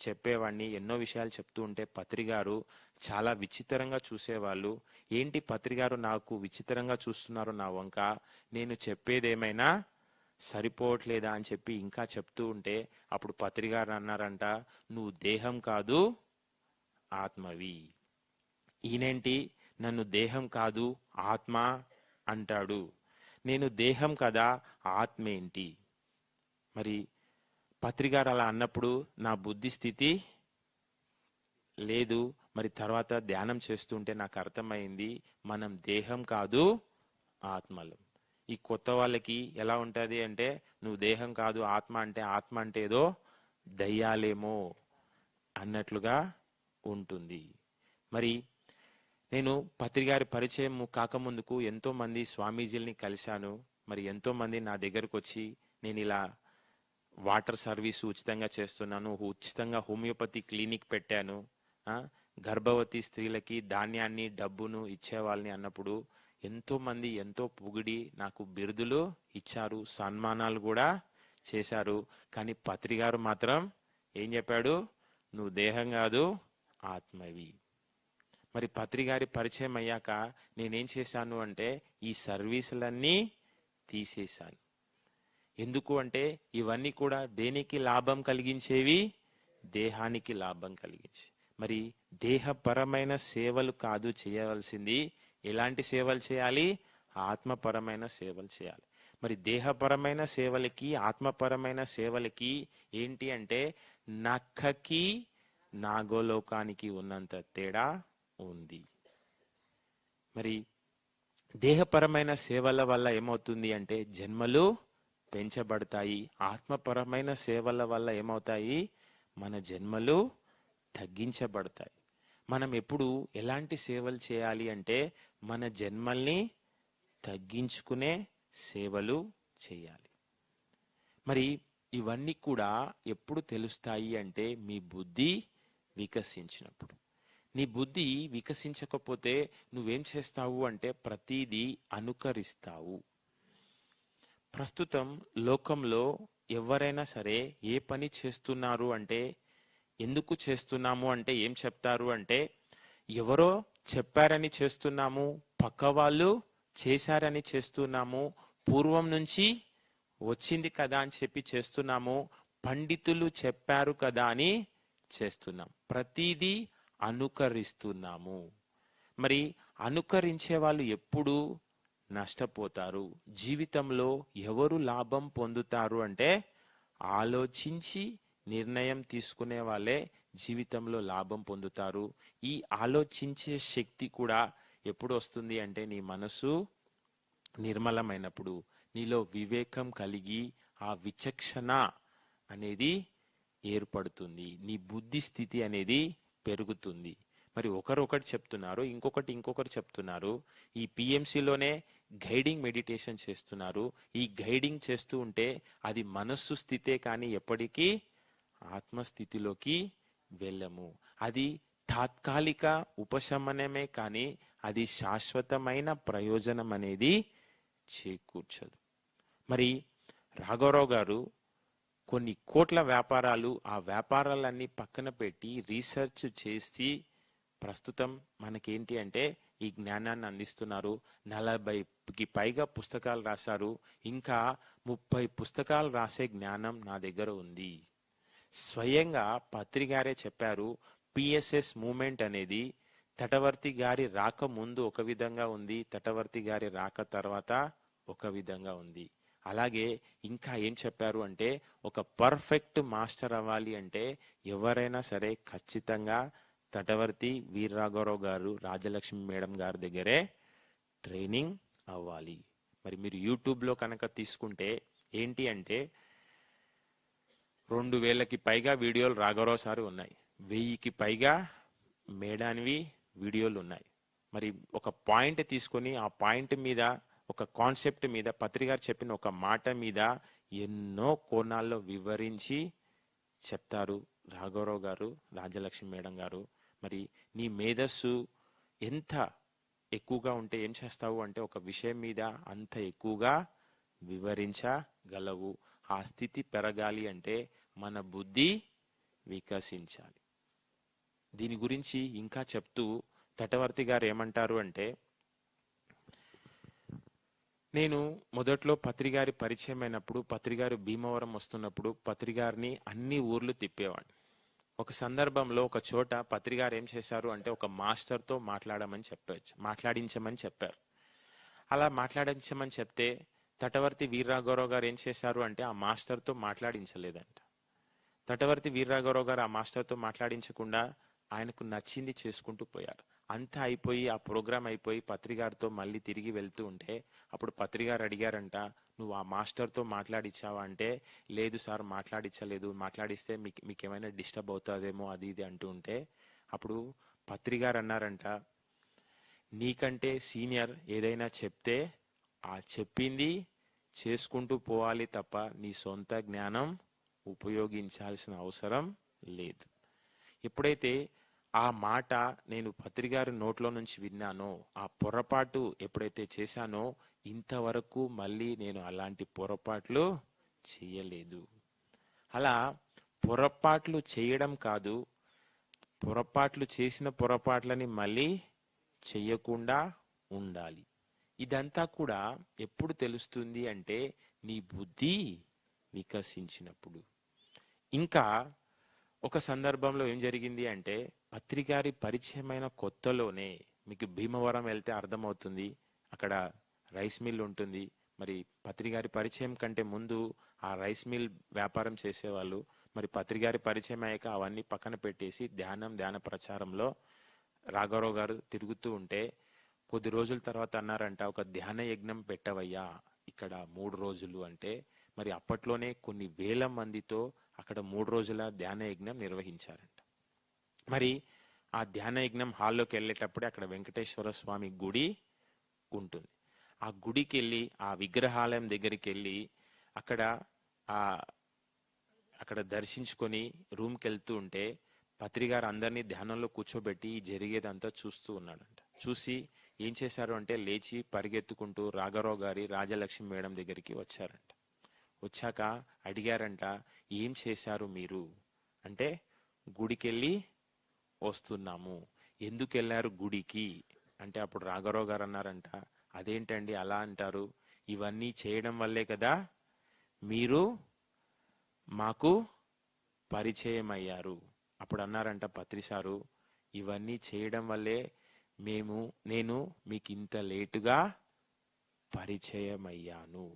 చెప్పేవాడిని, ఎన్నో విషయాలు చెప్తూ ఉంటే పత్రిగారు చాలా విచిత్రంగా చూసేవాళ్ళు. ఏంటి పత్రిగారు నాకు విచిత్రంగా చూస్తున్నారు నా వంక, నేను చెప్పేదేమైనా సరిపోవట్లేదా అని చెప్పి ఇంకా చెప్తూ ఉంటే అప్పుడు పత్రిగారు అన్నారంట, నువ్వు దేహం కాదు ఆత్మవి. ఈయనేంటి నన్ను దేహం కాదు ఆత్మ అంటాడు, నేను దేహం కదా ఆత్మ ఏంటి? మరి పత్రిగారు అలా అన్నప్పుడు నా బుద్ధి స్థితి లేదు. మరి తర్వాత ధ్యానం చేస్తుంటే నాకు అర్థమైంది, మనం దేహం కాదు ఆత్మలు. ఈ కొత్త వాళ్ళకి ఎలా ఉంటుంది అంటే, నువ్వు దేహం కాదు ఆత్మ అంటే, ఆత్మ అంటే ఏదో దయ్యాలేమో అన్నట్లుగా ఉంటుంది. మరి నేను పత్రిగారి పరిచయం కాకముందుకు ఎంతో మంది స్వామీజీల్ని కలిశాను. మరి ఎంతో మంది నా దగ్గరకు వచ్చి, నేను ఇలా వాటర్ సర్వీస్ ఉచితంగా చేస్తున్నాను, ఉచితంగా హోమియోపతి క్లినిక్ పెట్టాను, గర్భవతి స్త్రీలకి ధాన్యాన్ని డబ్బును ఇచ్చేవాళ్ళని అన్నప్పుడు ఎంతో మంది ఎంతో పొగిడి నాకు బిరుదులు ఇచ్చారు, సన్మానాలు కూడా చేశారు. కానీ పత్రిగారు మాత్రం ఏం చెప్పాడు, నువ్వు దేహం కాదు ఆత్మవి. మరి పత్రిగారి పరిచయం అయ్యాక నేనేం చేశాను అంటే ఈ సర్వీసులన్నీ తీసేశాను. ఎందుకు అంటే ఇవన్నీ కూడా దేనికి లాభం కలిగించేవి? దేహానికి లాభం కలిగించి. మరి దేహపరమైన సేవలు కాదు చేయవలసింది, ఎలాంటి సేవలు చేయాలి? ఆత్మపరమైన సేవలు చేయాలి. మరి దేహపరమైన సేవలకి ఆత్మపరమైన సేవలకి ఏంటి అంటే నక్కకి నాగోలోకానికి ఉన్నంత తేడా ఉంది. మరి దేహపరమైన సేవల వల్ల ఏమవుతుంది అంటే జన్మలు పెంచబడతాయి. ఆత్మపరమైన సేవల వల్ల ఏమవుతాయి? మన జన్మలు తగ్గించబడతాయి. మనం ఎప్పుడు ఎలాంటి సేవలు చేయాలి అంటే మన జన్మల్ని తగ్గించుకునే సేవలు చేయాలి. మరి ఇవన్నీ కూడా ఎప్పుడు తెలుస్తాయి అంటే మీ బుద్ధి వికసించినప్పుడు. నీ బుద్ధి వికసించకపోతే నువ్వేం చేస్తావు అంటే ప్రతిదీ అనుకరిస్తావు. ప్రస్తుతం లోకంలో ఎవరైనా సరే ఏ పని చేస్తున్నారు అంటే, ఎందుకు చేస్తున్నాము అంటే ఏం చెప్తారు అంటే, ఎవరో చెప్పారని చేస్తున్నాము, పక్క వాళ్ళు చేశారని చేస్తున్నాము, పూర్వం నుంచి వచ్చింది కదా అని చెప్పి చేస్తున్నాము, పండితులు చెప్పారు కదా అని చేస్తున్నాం. ప్రతిదీ అనుకరిస్తున్నాము. మరి అనుకరించే వాళ్ళు ఎప్పుడు నష్టపోతారు? జీవితంలో ఎవరు లాభం పొందుతారు అంటే, ఆలోచించి నిర్ణయం తీసుకునే వాళ్ళే జీవితంలో లాభం పొందుతారు. ఈ ఆలోచించే శక్తి కూడా ఎప్పుడు వస్తుంది అంటే, నీ మనసు నిర్మలమైనప్పుడు, నీలో వివేకం కలిగి ఆ విచక్షణ అనేది ఏర్పడుతుంది, నీ బుద్ధి స్థితి అనేది పెరుగుతుంది. మరి ఒకరొకటి చెప్తున్నారు, ఇంకొకరు చెప్తున్నారు. ఈ పిఎంసిలోనే గైడింగ్ మెడిటేషన్ చేస్తున్నారు. ఈ గైడింగ్ చేస్తూ ఉంటే అది మనస్సు స్థితే కానీ ఎప్పటికీ ఆత్మస్థితిలోకి వెళ్ళము. అది తాత్కాలిక ఉపశమనమే కానీ అది శాశ్వతమైన ప్రయోజనం అనేది చేకూర్చదు. మరి రాఘవరావు గారు కొన్ని కోట్ల వ్యాపారాలు, ఆ వ్యాపారాలన్నీ పక్కన పెట్టి రీసెర్చ్ చేసి ప్రస్తుతం మనకేంటి అంటే ఈ జ్ఞానాన్ని అందిస్తున్నారు. 40కి పైగా పుస్తకాలు రాశారు. ఇంకా 30 పుస్తకాలు రాసే జ్ఞానం నా దగ్గర ఉంది. స్వయంగా పత్రి గారే చెప్పారు, పిఎస్ఎస్ మూమెంట్ అనేది తటవర్తి గారి రాక ముందు ఒక విధంగా ఉంది, తటవర్తి గారి రాక తర్వాత ఒక విధంగా ఉంది. అలాగే ఇంకా ఏం చెప్పారు అంటే, ఒక పర్ఫెక్ట్ మాస్టర్ అవ్వాలి అంటే ఎవరైనా సరే ఖచ్చితంగా తటవర్తి వీరరాఘవరావు గారు, రాజలక్ష్మి మేడం గారి దగ్గరే ట్రైనింగ్ అవ్వాలి. మరి మీరు యూట్యూబ్లో కనుక తీసుకుంటే ఏంటి అంటే 2000కి పైగా వీడియోలు రాఘవరావు సార్ ఉన్నాయి, 1000కి పైగా మేడానివి వీడియోలు ఉన్నాయి. మరి ఒక పాయింట్ తీసుకొని ఆ పాయింట్ మీద, ఒక కాన్సెప్ట్ మీద, పత్రికారు చెప్పిన ఒక మాట మీద ఎన్నో కోణాల్లో వివరించి చెప్తారు రాఘవరావు గారు, రాజలక్ష్మి మేడం గారు. మరి నీ మేధస్సు ఎంత ఎక్కువగా ఉంటే ఏం చేస్తావు అంటే ఒక విషయం మీద అంత ఎక్కువగా వివరించగలవు. ఆ స్థితి పెరగాలి అంటే మన బుద్ధి వికసించాలి. దీని గురించి ఇంకా చెప్తూ తటవర్తి గారు ఏమంటారు అంటే, నేను మొదట్లో పత్రిగారి పరిచయం అయినప్పుడు, పత్రిగారు భీమవరం వస్తున్నప్పుడు పత్రిగారిని అన్ని ఊర్లు తిప్పేవాడిని. ఒక సందర్భంలో ఒక చోట పత్రిగారు ఏం చేశారు అంటే ఒక మాస్టర్తో మాట్లాడించమని చెప్పారు. అలా మాట్లాడించమని చెప్తే తటవర్తి వీరరాఘవరావు గారు ఏం చేశారు అంటే ఆ మాస్టర్తో మాట్లాడించలేదంట. తటవర్తి వీరరాఘవరావు గారు ఆ మాస్టర్తో మాట్లాడించకుండా ఆయనకు నచ్చింది చేసుకుంటూ పోయారు. అంతా అయిపోయి ఆ ప్రోగ్రాం అయిపోయి పత్రిగారితో మళ్ళీ తిరిగి వెళ్తూ ఉంటే అప్పుడు పత్రిగారు అడిగారంట, నువ్వు ఆ మాస్టర్తో మాట్లాడించావా అంటే, లేదు సార్ మాట్లాడించలేదు, మాట్లాడిస్తే మీకేమైనా డిస్టర్బ్ అవుతుందేమో అది ఇది అంటూ ఉంటే అప్పుడు పత్రిగారు అన్నారంట, నీకంటే సీనియర్ ఏదైనా చెప్తే ఆ చెప్పింది చేసుకుంటూ పోవాలి తప్ప నీ సొంత జ్ఞానం ఉపయోగించాల్సిన అవసరం లేదు. ఎప్పుడైతే ఆ మాట నేను పత్రిగారి నోట్లో నుంచి విన్నానో, ఆ పొరపాటు ఎప్పుడైతే చేశానో ఇంతవరకు మళ్ళీ నేను అలాంటి పొరపాట్లు చేయలేదు. అలా పొరపాట్లు చేయడం కాదు, పొరపాట్లు చేసిన పొరపాట్లని మళ్ళీ చెయ్యకుండా ఉండాలి. ఇదంతా కూడా ఎప్పుడు తెలుస్తుంది అంటే నీ బుద్ధి వికసించినప్పుడు. ఇంకా ఒక సందర్భంలో ఏం జరిగింది అంటే, పత్రికారి పరిచయమైన కొత్తలోనే, మీకు భీమవరం వెళ్తే అర్థమవుతుంది, అక్కడ రైస్ మిల్ ఉంటుంది. మరి పత్రికారి పరిచయం కంటే ముందు ఆ రైస్ మిల్ వ్యాపారం చేసేవాళ్ళు. మరి పత్రికారి పరిచయం అయ్యాక అవన్నీ పక్కన పెట్టేసి ధ్యాన ప్రచారంలో రాఘవరావు గారు తిరుగుతూ ఉంటే కొద్ది రోజుల తర్వాత అన్నారంట, ఒక ధ్యాన యజ్ఞం పెట్టవయ్యా ఇక్కడ 3 రోజులు అంటే. మరి అప్పట్లోనే కొన్ని వేల మందితో అక్కడ 3 రోజుల ధ్యాన యజ్ఞం నిర్వహించారంట. మరి ఆ ధ్యాన యజ్ఞం హాల్లోకి వెళ్ళేటప్పుడే అక్కడ వెంకటేశ్వర స్వామి గుడి ఉంటుంది. ఆ గుడికి వెళ్ళి, ఆ విగ్రహాలయం దగ్గరికి వెళ్ళి అక్కడ ఆ అక్కడ దర్శించుకొని రూమ్కి వెళ్తూ ఉంటే పత్రి గారు అందరినీ ధ్యానంలో కూర్చోబెట్టి జరిగేదంతా చూస్తూ ఉన్నాడంట. చూసి ఏం చేశారు అంటే లేచి పరిగెత్తుకుంటూ రాఘరావు గారి రాజలక్ష్మి మేడం దగ్గరికి వచ్చారంట. వచ్చాక అడిగారంట, ఏం చేశారు మీరు అంటే, గుడికెళ్ళి వస్తున్నాము. ఎందుకు వెళ్ళారు గుడికి అంటే, అప్పుడు రాఘరావు గారు అన్నారంట, అదేంటండి అలా అంటారు, ఇవన్నీ చేయడం వల్లే కదా మీరు మాకు పరిచయం అయ్యారు. అప్పుడు అన్నారంట పత్రి సారు, ఇవన్నీ చేయడం వల్లే నేను మీకు ఇంత లేటుగా పరిచయం అయ్యాను.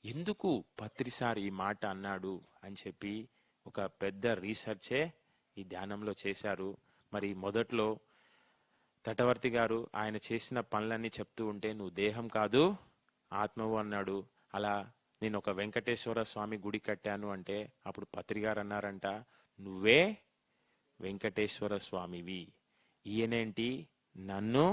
ఎందుకు పత్రి సార్ ఈ మాట అన్నాడు అని చెప్పి ఒక పెద్ద రీసెర్చే ఈ ధ్యానంలో చేశారు. మరి మొదట్లో తటవర్తి గారు ఆయన చేసిన పనులన్నీ చెప్తూ ఉంటే, నువ్వు దేహం కాదు ఆత్మవు అన్నాడు. అలా నేను ఒక వెంకటేశ్వర స్వామి గుడి కట్టాను అంటే, అప్పుడు పత్రి గారు అన్నారంట, నువ్వే వెంకటేశ్వర స్వామివి. ఈయనేంటి నన్ను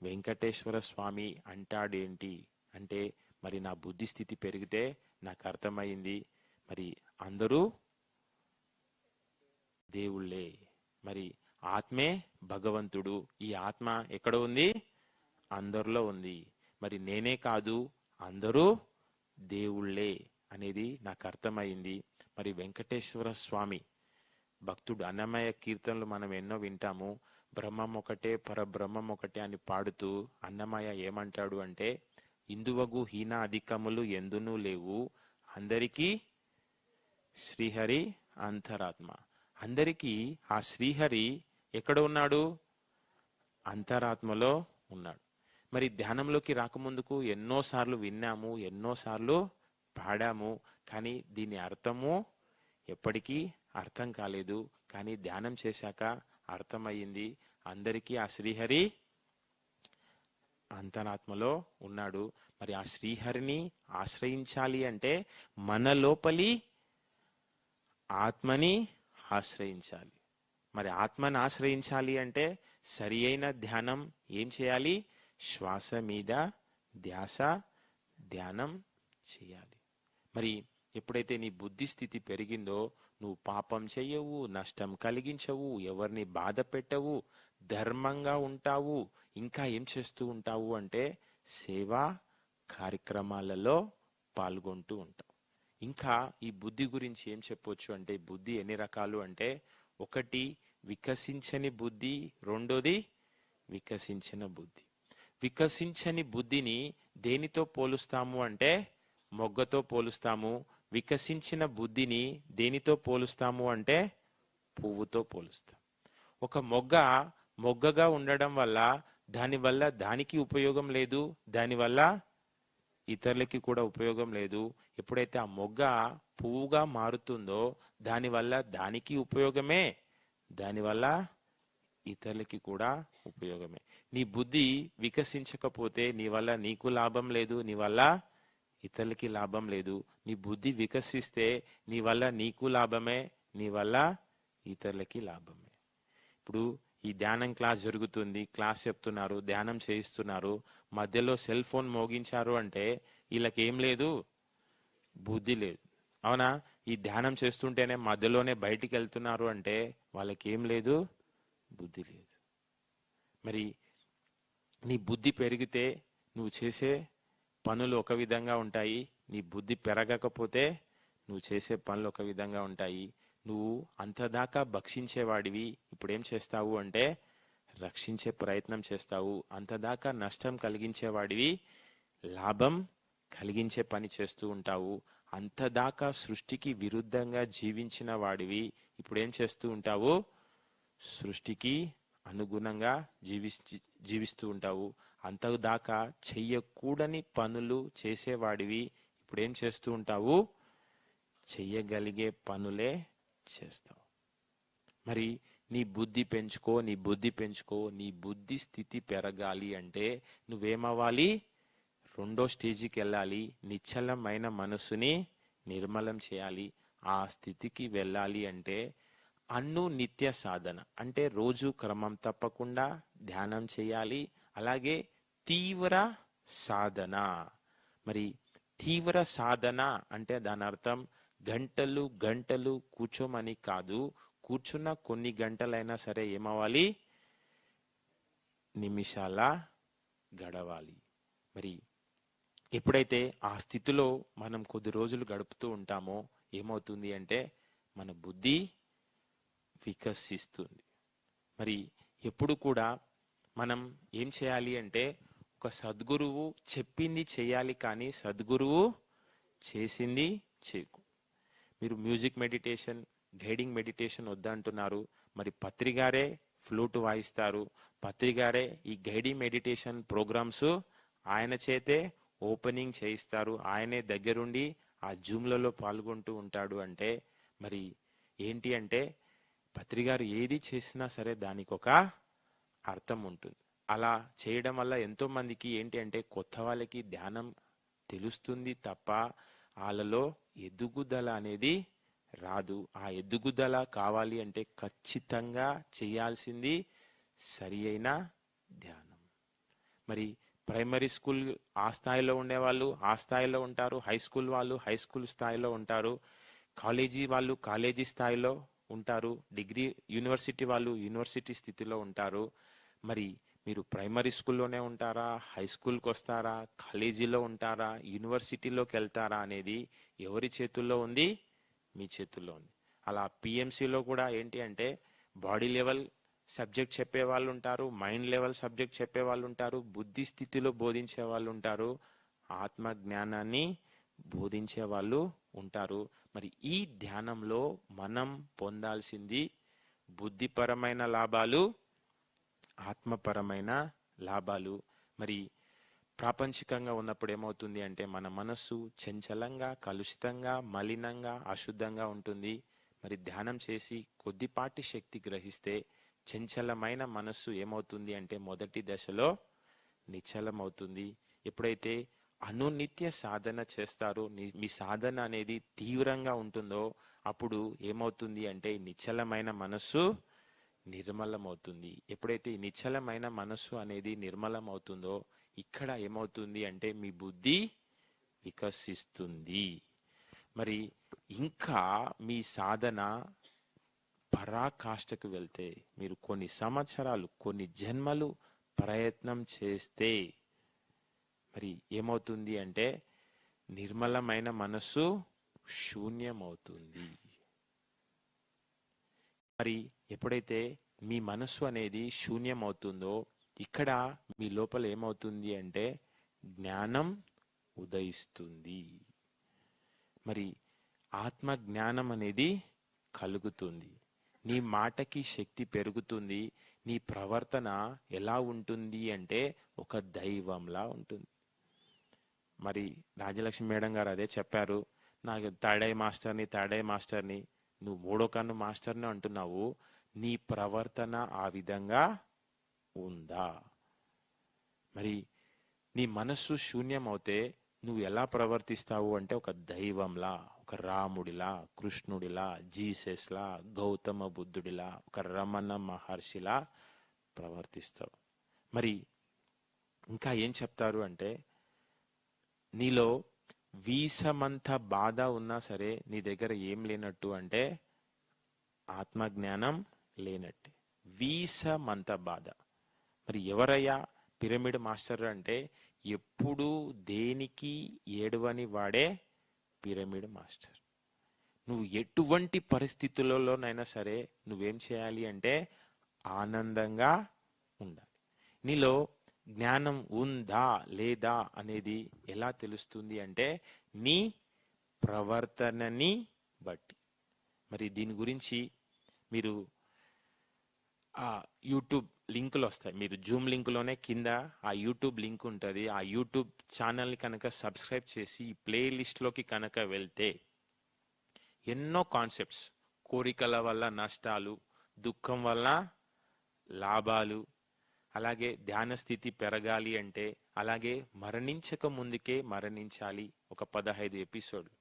వెంకటేశ్వర స్వామి అంటాడేంటి అంటే, మరి నా బుద్ధి స్థితి పెరిగితే నాకు అర్థమైంది, మరి అందరూ దేవుళ్ళే, మరి ఆత్మే భగవంతుడు. ఈ ఆత్మ ఎక్కడ ఉంది? అందరిలో ఉంది. మరి నేనే కాదు అందరూ దేవుళ్ళే అనేది నాకు అర్థమైంది. మరి వెంకటేశ్వర స్వామి భక్తుడు అన్నమయ్య కీర్తనలు మనం ఎన్నో వింటాము. బ్రహ్మం ఒకటే పరబ్రహ్మం ఒకటే అని పాడుతూ అన్నమయ్య ఏమంటాడు అంటే, ఇందువగు హీన అధికములు ఎందునూ లేవు, అందరికీ శ్రీహరి అంతరాత్మ. అందరికీ ఆ శ్రీహరి ఎక్కడ ఉన్నాడు? అంతరాత్మలో ఉన్నాడు. మరి ధ్యానంలోకి రాకముందుకు ఎన్నోసార్లు విన్నాము, ఎన్నోసార్లు పాడాము, కానీ దీని అర్థము ఎప్పటికీ అర్థం కాలేదు. కానీ ధ్యానం చేశాక అర్థమయ్యింది, అందరికీ ఆ శ్రీహరి అంతరాత్మలో ఉన్నాడు. మరి ఆ శ్రీహరిని ఆశ్రయించాలి అంటే మన లోపలి ఆత్మని ఆశ్రయించాలి. మరి ఆత్మని ఆశ్రయించాలి అంటే సరి అయిన ధ్యానం ఏం చేయాలి? శ్వాస మీద ధ్యానం చేయాలి. మరి ఎప్పుడైతే నీ బుద్ధి స్థితి పెరిగిందో, నువ్వు పాపం చెయ్యవు, నష్టం కలిగించవు, ఎవరిని బాధ పెట్టవు, ధర్మంగా ఉంటావు. ఇంకా ఏం చేస్తూ ఉంటావు అంటే సేవా కార్యక్రమాలలో పాల్గొంటూ ఉంటావు. ఇంకా ఈ బుద్ధి గురించి ఏం చెప్పొచ్చు అంటే, బుద్ధి ఎన్ని రకాలు అంటే, ఒకటి వికసించని బుద్ధి, రెండోది వికసించిన బుద్ధి. వికసించని బుద్ధిని దేనితో పోలుస్తాము అంటే మొగ్గతో పోలుస్తాము. వికసించిన బుద్ధిని దేనితో పోలుస్తాము అంటే పువ్వుతో పోలుస్తాం. ఒక మొగ్గగా ఉండడం వల్ల దానివల్ల దానికి ఉపయోగం లేదు, దానివల్ల ఇతరులకి కూడా ఉపయోగం లేదు. ఎప్పుడైతే ఆ మొగ్గ పువ్వుగా మారుతుందో దానివల్ల దానికి ఉపయోగమే, దానివల్ల ఇతరులకి కూడా ఉపయోగమే. నీ బుద్ధి వికసించకపోతే నీ వల్ల నీకు లాభం లేదు, నీ వల్ల ఇతరులకి లాభం లేదు. నీ బుద్ధి వికసిస్తే నీ వల్ల నీకు లాభమే, నీ వల్ల ఇతరులకి లాభమే. ఇప్పుడు ఈ ధ్యానం క్లాస్ జరుగుతుంది, క్లాస్ చెప్తున్నారు, ధ్యానం చేయిస్తున్నారు, మధ్యలో సెల్ ఫోన్ మోగించారు అంటే వీళ్ళకేం లేదు? బుద్ధి లేదు. అవునా? ఈ ధ్యానం చేస్తుంటేనే మధ్యలోనే బయటికి వెళ్తున్నారు అంటే వాళ్ళకేం లేదు? బుద్ధి లేదు. మరి నీ బుద్ధి పెరిగితే నువ్వు చేసే పనులు ఒక విధంగా ఉంటాయి, నీ బుద్ధి పెరగకపోతే నువ్వు చేసే పనులు ఒక విధంగా ఉంటాయి. నువ్వు అంతదాకా భక్షించేవాడివి, ఇప్పుడేం చేస్తావు అంటే రక్షించే ప్రయత్నం చేస్తావు. అంతదాకా నష్టం కలిగించేవాడివి, లాభం కలిగించే పని చేస్తూ ఉంటావు. అంతదాకా సృష్టికి విరుద్ధంగా జీవించిన వాడివి, ఇప్పుడేం చేస్తూ ఉంటావు? సృష్టికి అనుగుణంగా జీవిస్తూ ఉంటావు. అంతదాకా చెయ్యకూడని పనులు చేసేవాడివి, ఇప్పుడేం చేస్తూ ఉంటావు? చెయ్యగలిగే పనులే చేస్తావు. మరి నీ బుద్ధి పెంచుకో, నీ బుద్ధి పెంచుకో. నీ బుద్ధి స్థితి పెరగాలి అంటే నువ్వేమవ్వాలి? రెండో స్టేజికి వెళ్ళాలి. నిశ్చలమైన మనసుని నిర్మలం చేయాలి. ఆ స్థితికి వెళ్ళాలి అంటే నిత్య సాధన అంటే రోజు క్రమం తప్పకుండా ధ్యానం చేయాలి. అలాగే తీవ్ర సాధన. మరి తీవ్ర సాధన అంటే దాని అర్థం గంటలు గంటలు కూర్చోమని కాదు, కూర్చున్న కొన్ని గంటలైనా సరే ఏమవ్వాలి, నిమిషాల గడవాలి. మరి ఎప్పుడైతే ఆ స్థితిలో మనం కొద్ది రోజులు గడుపుతూ ఉంటామో ఏమవుతుంది అంటే మన బుద్ధి వికసిస్తుంది. మరి ఎప్పుడు కూడా మనం ఏం చేయాలి అంటే ఒక సద్గురువు చెప్పింది చేయాలి, కానీ సద్గురువు చేసింది చేయకు. మీరు మ్యూజిక్ మెడిటేషన్, గైడింగ్ మెడిటేషన్ వద్దంటున్నారు, మరి పత్రిగారే ఫ్లూట్ వాయిస్తారు, పత్రిగారే ఈ గైడింగ్ మెడిటేషన్ ప్రోగ్రామ్స్ ఆయన చేతే ఓపెనింగ్ చేయిస్తారు, ఆయనే దగ్గరుండి ఆ జూమ్లలో పాల్గొంటూ ఉంటాడు. అంటే మరి ఏంటి అంటే పత్రిగారు ఏది చేసినా సరే దానికి ఒక అర్థం ఉంటుంది. అలా చేయడం వల్ల ఎంతో మందికి ఏంటి అంటే కొత్త వాళ్ళకి ధ్యానం తెలుస్తుంది తప్ప వాళ్ళలో ఎదుగుదల అనేది రాదు. ఆ ఎదుగుదల కావాలి అంటే ఖచ్చితంగా చేయాల్సింది సరి అయిన ధ్యానం. మరి ప్రైమరీ స్కూల్ ఆ స్థాయిలో ఉండేవాళ్ళు ఆ స్థాయిలో ఉంటారు, హై స్కూల్ వాళ్ళు హై స్కూల్ స్థాయిలో ఉంటారు, కాలేజీ వాళ్ళు కాలేజీ స్థాయిలో ఉంటారు, డిగ్రీ యూనివర్సిటీ వాళ్ళు యూనివర్సిటీ స్థితిలో ఉంటారు. మరి మీరు ప్రైమరీ స్కూల్లోనే ఉంటారా, హై స్కూల్కి వస్తారా, కాలేజీలో ఉంటారా, యూనివర్సిటీలోకి వెళ్తారా అనేది ఎవరి చేతుల్లో ఉంది, మీ చేతుల్లో ఉంది. అలా పిఎంసిలో కూడా ఏంటి అంటే బాడీ లెవెల్ సబ్జెక్ట్ చెప్పే వాళ్ళు ఉంటారు, మైండ్ లెవెల్ సబ్జెక్ట్ చెప్పే వాళ్ళు ఉంటారు, బుద్ధి స్థితిలో బోధించే వాళ్ళు ఉంటారు, ఆత్మ జ్ఞానాన్ని బోధించే వాళ్ళు ఉంటారు. మరి ఈ ధ్యానంలో మనం పొందాల్సింది బుద్ధిపరమైన లాభాలు, ఆత్మపరమైన లాభాలు. మరి ప్రాపంచికంగా ఉన్నప్పుడు ఏమవుతుంది అంటే మన మనస్సు చంచలంగా, కలుషితంగా, మలినంగా, అశుద్ధంగా ఉంటుంది. మరి ధ్యానం చేసి కొద్దిపాటి శక్తి గ్రహిస్తే చంచలమైన మనస్సు ఏమవుతుంది అంటే మొదటి దశలో నిశ్చలమవుతుంది. ఎప్పుడైతే అనునిత్య సాధన చేస్తారో, మీ సాధన అనేది తీవ్రంగా ఉంటుందో అప్పుడు ఏమవుతుంది అంటే నిశ్చలమైన మనస్సు నిర్మలమవుతుంది. ఎప్పుడైతే ఈ నిశ్చలమైన మనస్సు అనేది నిర్మలమవుతుందో ఇక్కడ ఏమవుతుంది అంటే మీ బుద్ధి వికసిస్తుంది. మరి ఇంకా మీ సాధన పరాకాష్ఠకు వెళ్తే మీరు కొన్ని సంవత్సరాలు, కొన్ని జన్మలు ప్రయత్నం చేస్తే మరి ఏమవుతుంది అంటే నిర్మలమైన మనస్సు శూన్యమవుతుంది. మరి ఎప్పుడైతే మీ మనస్సు అనేది శూన్యమవుతుందో ఇక్కడ మీ లోపల ఏమవుతుంది అంటే జ్ఞానం ఉదయిస్తుంది. మరి ఆత్మ జ్ఞానం అనేది కలుగుతుంది, నీ మాటకి శక్తి పెరుగుతుంది, నీ ప్రవర్తన ఎలా ఉంటుంది అంటే ఒక దైవంలా ఉంటుంది. మరి రాజలక్ష్మి మేడం గారు అదే చెప్పారు, నాకు తాడై మాస్టర్ని, నువ్వు మూడో కన్ను మాస్టర్ని అంటున్నావు, నీ ప్రవర్తన ఆ విధంగా ఉందా? మరి నీ మనస్సు శూన్యం అవుతే నువ్వు ఎలా ప్రవర్తిస్తావు అంటే ఒక దైవంలా, ఒక రాముడిలా, కృష్ణుడిలా, జీసస్లా, గౌతమ బుద్ధుడిలా, ఒక రమణ మహర్షిలా ప్రవర్తిస్తావు. మరి ఇంకా ఏం చెప్తారు అంటే నీలో వీసమంత బాధ ఉన్నా సరే నీ దగ్గర ఏం లేనట్టు అంటే ఆత్మజ్ఞానం లేనట్టే. వీసమంత బాధ. మరి ఎవరయ్యా పిరమిడ్ మాస్టర్ అంటే ఎప్పుడు దేనికి ఏడవని వాడే పిరమిడ్ మాస్టర్. నువ్వు ఎటువంటి పరిస్థితులలోనైనా సరే నువ్వేం చేయాలి అంటే ఆనందంగా ఉండాలి. నీలో జ్ఞానం ఉందా లేదా అనేది ఎలా తెలుస్తుంది అంటే నీ ప్రవర్తనని బట్టి. మరి దీని గురించి మీరు ఆ యూట్యూబ్ లింకులు వస్తాయి, మీరు జూమ్ లింకులోనే కింద ఆ యూట్యూబ్ లింక్ ఉంటుంది. ఆ యూట్యూబ్ ఛానల్ని కనుక సబ్స్క్రైబ్ చేసి ప్లే లిస్ట్లోకి కనుక వెళ్తే ఎన్నో కాన్సెప్ట్స్, కోరికల వల్ల నష్టాలు, దుఃఖం వల్ల లాభాలు, అలాగే ధ్యాన స్థితి పెరగాలి అంటే, అలాగే మరణించక ముందుకే మరణించాలి ఒక 15 ఎపిసోడ్లు,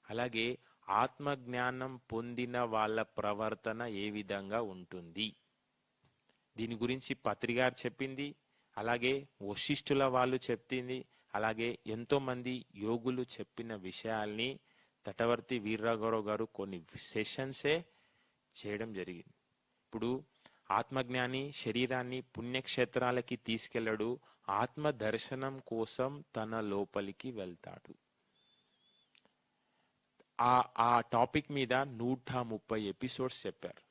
అలాగే ఆత్మజ్ఞానం పొందిన వాళ్ళ ప్రవర్తన ఏ విధంగా ఉంటుంది దీని గురించి పత్రిగారు చెప్పింది, అలాగే వశిష్ఠుల వాళ్ళు చెప్పింది, అలాగే ఎంతో మంది యోగులు చెప్పిన విషయాల్ని తటవర్తి వీర్రాఘవరావు గారు కొన్ని సెషన్సే చేయడం జరిగింది. ఇప్పుడు ఆత్మజ్ఞాని శరీరాన్ని పుణ్యక్షేత్రాలకి తీసుకెళ్ళడు, ఆత్మ దర్శనం కోసం తన లోపలికి వెళ్తాడు. ఆ టాపిక్ మీద 130 ఎపిసోడ్స్ చెప్పారు.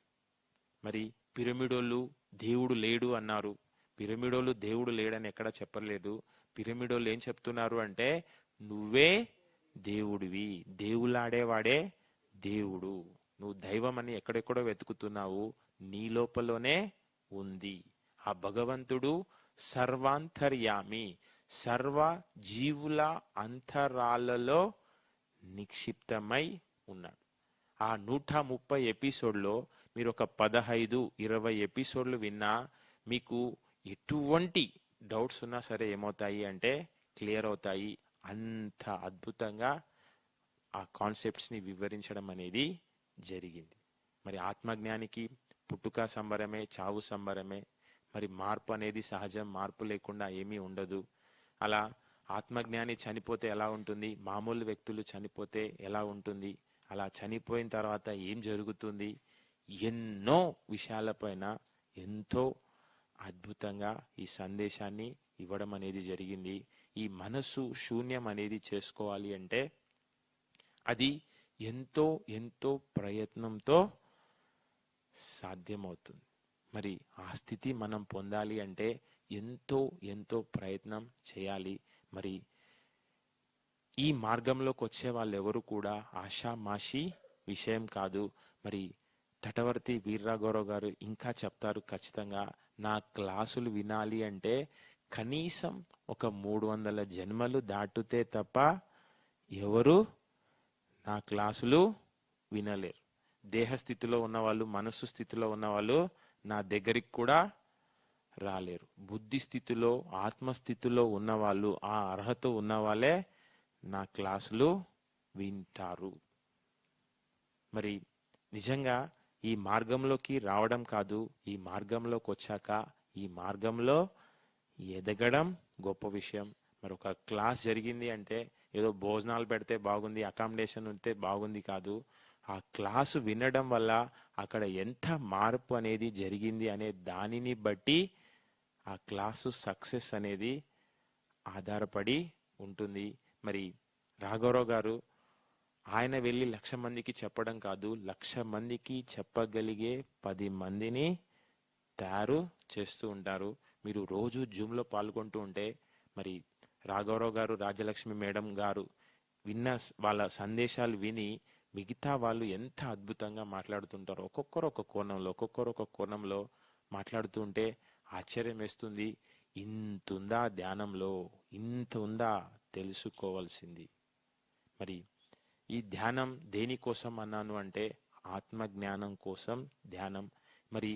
మరి పిరమిడోళ్ళు దేవుడు లేడు అన్నారు. పిరమిడోళ్ళు దేవుడు లేడని ఎక్కడ చెప్పలేదు. పిరమిడోళ్ళు ఏం చెప్తున్నారు అంటే, నువ్వే దేవుడివి, దేవులాడేవాడే దేవుడు, నువ్వు దైవం అని ఎక్కడెక్కడో వెతుకుతున్నావు, నీ లోపలనే ఉంది. ఆ భగవంతుడు సర్వాంతర్యామి, సర్వ జీవుల అంతరాలలో నిక్షిప్తమై ఉన్నాడు. ఆ 130 ఎపిసోడ్లో మీరు ఒక 15-20 ఎపిసోడ్లు విన్నా మీకు ఎటువంటి డౌట్స్ ఉన్నా సరే ఏమవుతాయి అంటే క్లియర్ అవుతాయి. అంత అద్భుతంగా ఆ కాన్సెప్ట్స్ని వివరించడం అనేది జరిగింది. మరి ఆత్మజ్ఞానికి పుట్టుక సంబరమే, చావు సంబరమే. మరి మార్పు అనేది సహజం, మార్పు లేకుండా ఏమీ ఉండదు. అలా ఆత్మజ్ఞాని చనిపోతే ఎలా ఉంటుంది, మామూలు వ్యక్తులు చనిపోతే ఎలా ఉంటుంది, అలా చనిపోయిన తర్వాత ఏం జరుగుతుంది, ఎన్నో విషయాలపైన ఎంతో అద్భుతంగా ఈ సందేశాన్ని ఇవ్వడం అనేది జరిగింది. ఈ మనసు శూన్యం అనేది చేసుకోవాలి అంటే అది ఎంతో ఎంతో ప్రయత్నంతో సాధ్యమవుతుంది. మరి ఆ స్థితి మనం పొందాలి అంటే ఎంతో ఎంతో ప్రయత్నం చేయాలి. మరి ఈ మార్గంలోకి వచ్చే వాళ్ళు ఎవరు కూడా ఆషామాషి విషయం కాదు. మరి తటవర్తి వీర్రాఘవరావు గారు ఇంకా చెప్తారు, ఖచ్చితంగా నా క్లాసులు వినాలి అంటే కనీసం ఒక 300 జన్మలు దాటితే తప్ప ఎవరు నా క్లాసులు వినలేరు. దేహస్థితిలో ఉన్నవాళ్ళు, మనస్సు స్థితిలో ఉన్నవాళ్ళు నా దగ్గరికి కూడా రాలేరు. బుద్ధి స్థితిలో, ఆత్మస్థితిలో ఉన్నవాళ్ళు, ఆ అర్హత ఉన్నవాళ్ళే నా క్లాసులు వింటారు. మరి నిజంగా ఈ మార్గంలోకి రావడం కాదు, ఈ మార్గంలోకి వచ్చాక ఈ మార్గంలో ఎదగడం గొప్ప విషయం. మరి ఒక క్లాస్ జరిగింది అంటే ఏదో భోజనాలు పెడితే బాగుంది, అకామిడేషన్ ఉంటే బాగుంది కాదు. ఆ క్లాసు వినడం వల్ల అక్కడ ఎంత మార్పు అనేది జరిగింది అనే దానిని బట్టి ఆ క్లాసు సక్సెస్ అనేది ఆధారపడి ఉంటుంది. మరి రాఘవరావు గారు ఆయన వెళ్ళి 1,00,000 మందికి చెప్పడం కాదు, 1,00,000 మందికి చెప్పగలిగే 10 మందిని తయారు చేస్తూ ఉంటారు. మీరు రోజు జూమ్లో పాల్గొంటూ ఉంటే మరి రాఘవరావు గారు, రాజలక్ష్మి మేడం గారు విన్న వాళ్ళ సందేశాలు విని మిగతా వాళ్ళు ఎంత అద్భుతంగా మాట్లాడుతుంటారో, ఒక్కొక్కరు ఒక కోణంలో మాట్లాడుతూ ఉంటే ఆశ్చర్యం వేస్తుంది. ఇంతుందా ధ్యానంలో, ఇంత ఉందా తెలుసుకోవాల్సింది. మరి ఈ ధ్యానం దేనికోసం అన్నాను అంటే ఆత్మజ్ఞానం కోసం ధ్యానం. మరి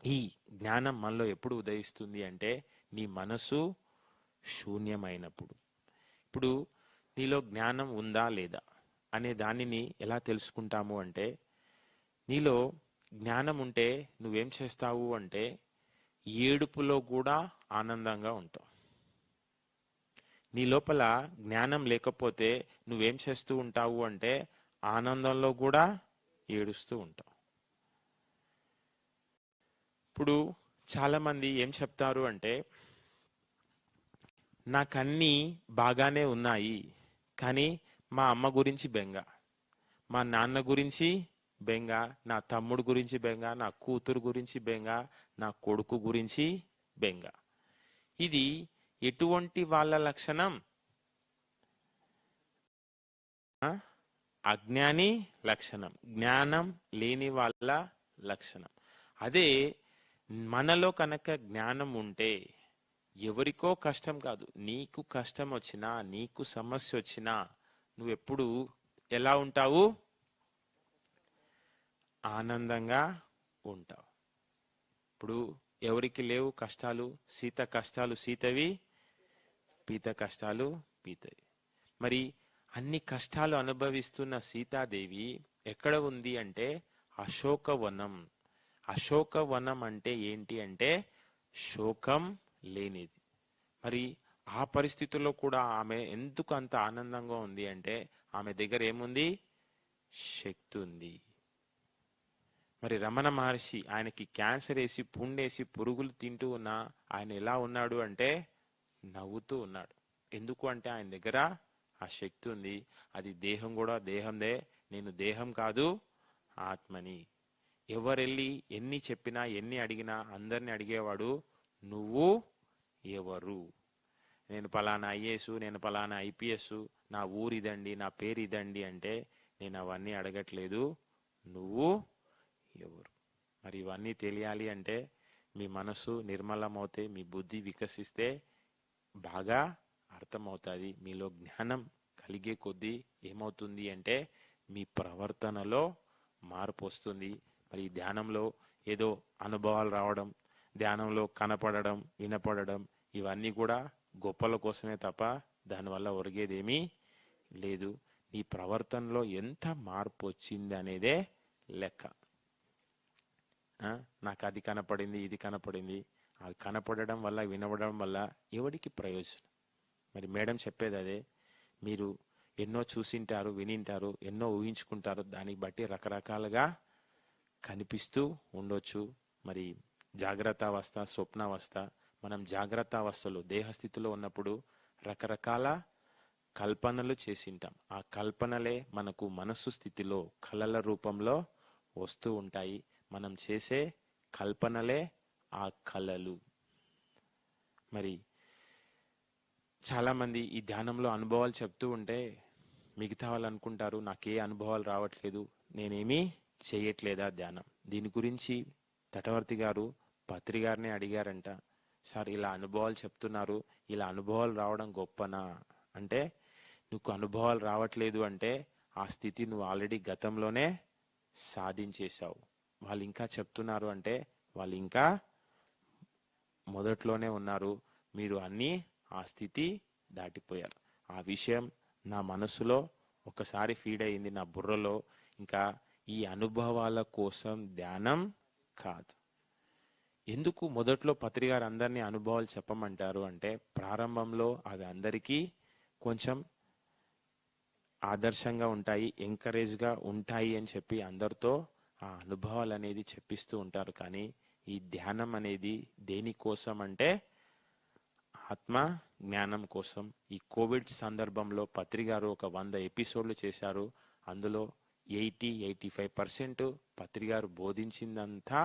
ఈ జ్ఞానం మనలో ఎప్పుడు ఉదయిస్తుంది అంటే నీ మనసు శూన్యమైనప్పుడు. ఇప్పుడు నీలో జ్ఞానం ఉందా లేదా అనే దానిని ఎలా తెలుసుకుంటాము అంటే, నీలో జ్ఞానం ఉంటే నువ్వేం చేస్తావు అంటే ఏడుపులో కూడా ఆనందంగా ఉంటావు. నీ లోపల జ్ఞానం లేకపోతే నువ్వేం చేస్తూ ఉంటావు అంటే ఆనందంలో కూడా ఏడుస్తూ ఉంటావు. ఇప్పుడు చాలా మంది ఏం చెప్తారు అంటే, నాకన్నీ బాగానే ఉన్నాయి కానీ మా అమ్మ గురించి బెంగ, మా నాన్న గురించి బెంగ, నా తమ్ముడు గురించి బెంగ, నా కూతురు గురించి బెంగ, నా కొడుకు గురించి బెంగ. ఇది ఎటువంటి వాళ్ళ లక్షణం? అజ్ఞాని లక్షణం, జ్ఞానం లేని వాళ్ళ లక్షణం. అదే మనలో కనుక జ్ఞానం ఉంటే ఎవరికో కష్టం కాదు, నీకు కష్టం వచ్చినా, నీకు సమస్య వచ్చినా నువ్వెప్పుడు ఎలా ఉంటావు? ఆనందంగా ఉంటావు. ఇప్పుడు ఎవరికి లేవు కష్టాలు? సీత కష్టాలు సీతవి, పీత కష్టాలు పీతవి. మరి అన్ని కష్టాలు అనుభవిస్తున్న సీతాదేవి ఎక్కడ ఉంది అంటే అశోకవనం. అశోకవనం అంటే ఏంటి అంటే శోకం లేనిది. మరి ఆ పరిస్థితుల్లో కూడా ఆమె ఎందుకు అంత ఆనందంగా ఉంది అంటే ఆమె దగ్గర ఏముంది? శక్తి ఉంది. మరి రమణ మహర్షి ఆయనకి క్యాన్సర్ వేసి పుండేసి పురుగులు తింటూ ఉన్నా ఆయన ఎలా ఉన్నాడు అంటే నవ్వుతూ ఉన్నాడు. ఎందుకు అంటే ఆయన దగ్గర ఆ శక్తి ఉంది. అది దేహం కూడా దేహందే, నేను దేహం కాదు ఆత్మని. ఎవరెళ్ళి ఎన్ని చెప్పినా ఎన్ని అడిగినా అందరిని అడిగేవాడు నువ్వు ఎవరు? నేను పలానా ఐఏఎస్, నేను పలానా ఐపీఎస్, నా ఊరు ఇదండి, నా పేరు ఇదండి అంటే నేను అవన్నీ అడగట్లేదు, నువ్వు ఎవరు? మరి ఇవన్నీ తెలియాలి అంటే మీ మనసు నిర్మలమవుతే, మీ బుద్ధి వికసిస్తే బాగా అర్థమవుతుంది. మీలో జ్ఞానం కలిగే కొద్దీ ఏమవుతుంది అంటే మీ ప్రవర్తనలో మార్పు వస్తుంది. మరి ఈ ధ్యానంలో ఏదో అనుభవాలు రావడం, ధ్యానంలో కనపడడం, వినపడడం ఇవన్నీ కూడా గొప్పల కోసమే తప్ప దానివల్ల ఒరిగేదేమీ లేదు. నీ ప్రవర్తనలో ఎంత మార్పు వచ్చింది అనేదే లెక్క. నాకు అది కనపడింది, ఇది కనపడింది, అది కనపడడం వల్ల వినపడడం వల్ల ఎవడికి ప్రయోజనం? మరి మేడం చెప్పేది అదే. మీరు ఎన్నో చూసింటారు, వినింటారు, ఎన్నో ఊహించుకుంటారు, దానికి బట్టి రకరకాలుగా కనిపిస్తూ ఉండొచ్చు. మరి జాగ్రత్త అవస్థ, స్వప్నావస్థ. మనం జాగ్రత్త అవస్థలో దేహస్థితిలో ఉన్నప్పుడు రకరకాల కల్పనలు చేసింటాం. ఆ కల్పనలే మనకు మనస్సు స్థితిలో కళల రూపంలో వస్తూ ఉంటాయి. మనం చేసే కల్పనలే ఆ కళలు. మరి చాలామంది ఈ ధ్యానంలో అనుభవాలు చెప్తూ ఉంటే మిగతా వాళ్ళు అనుకుంటారు నాకే అనుభవాలు రావట్లేదు, నేనేమీ చేయట్లేదా ధ్యానం. దీని గురించి తటవర్తి గారు పత్రి గారిని అడిగారంట, సార్ ఇలా అనుభవాలు చెప్తున్నారు, ఇలా అనుభవాలు రావడం గొప్పనా అంటే, నీకు అనుభవాలు రావట్లేదు అంటే ఆ స్థితి నువ్వు ఆల్రెడీ గతంలోనే సాధించేశావు. వాళ్ళు ఇంకా చెప్తున్నారు అంటే వాళ్ళు ఇంకా మొదట్లోనే ఉన్నారు. మీరు అన్నీ ఆ స్థితి దాటిపోయారు. ఆ విషయం నా మనసులో ఒకసారి ఫీడ్ అయింది, నా బుర్రలో. ఇంకా ఈ అనుభవాల కోసం ధ్యానం కాదు. ఎందుకు మొదట్లో పత్రిగారు అందరినీ అనుభవాలు చెప్పమంటారు అంటే, ప్రారంభంలో అవి అందరికీ కొంచెం ఆదర్శంగా ఉంటాయి, ఎంకరేజ్గా ఉంటాయి అని చెప్పి అందరితో ఆ అనుభవాలు అనేది చెప్పిస్తూ ఉంటారు. కానీ ఈ ధ్యానం అనేది దేనికోసం అంటే ఆత్మ జ్ఞానం కోసం. ఈ కోవిడ్ సందర్భంలో పత్రిగారు ఒక 100 ఎపిసోడ్లు చేశారు. అందులో 85% పత్రిగారు బోధించిందంతా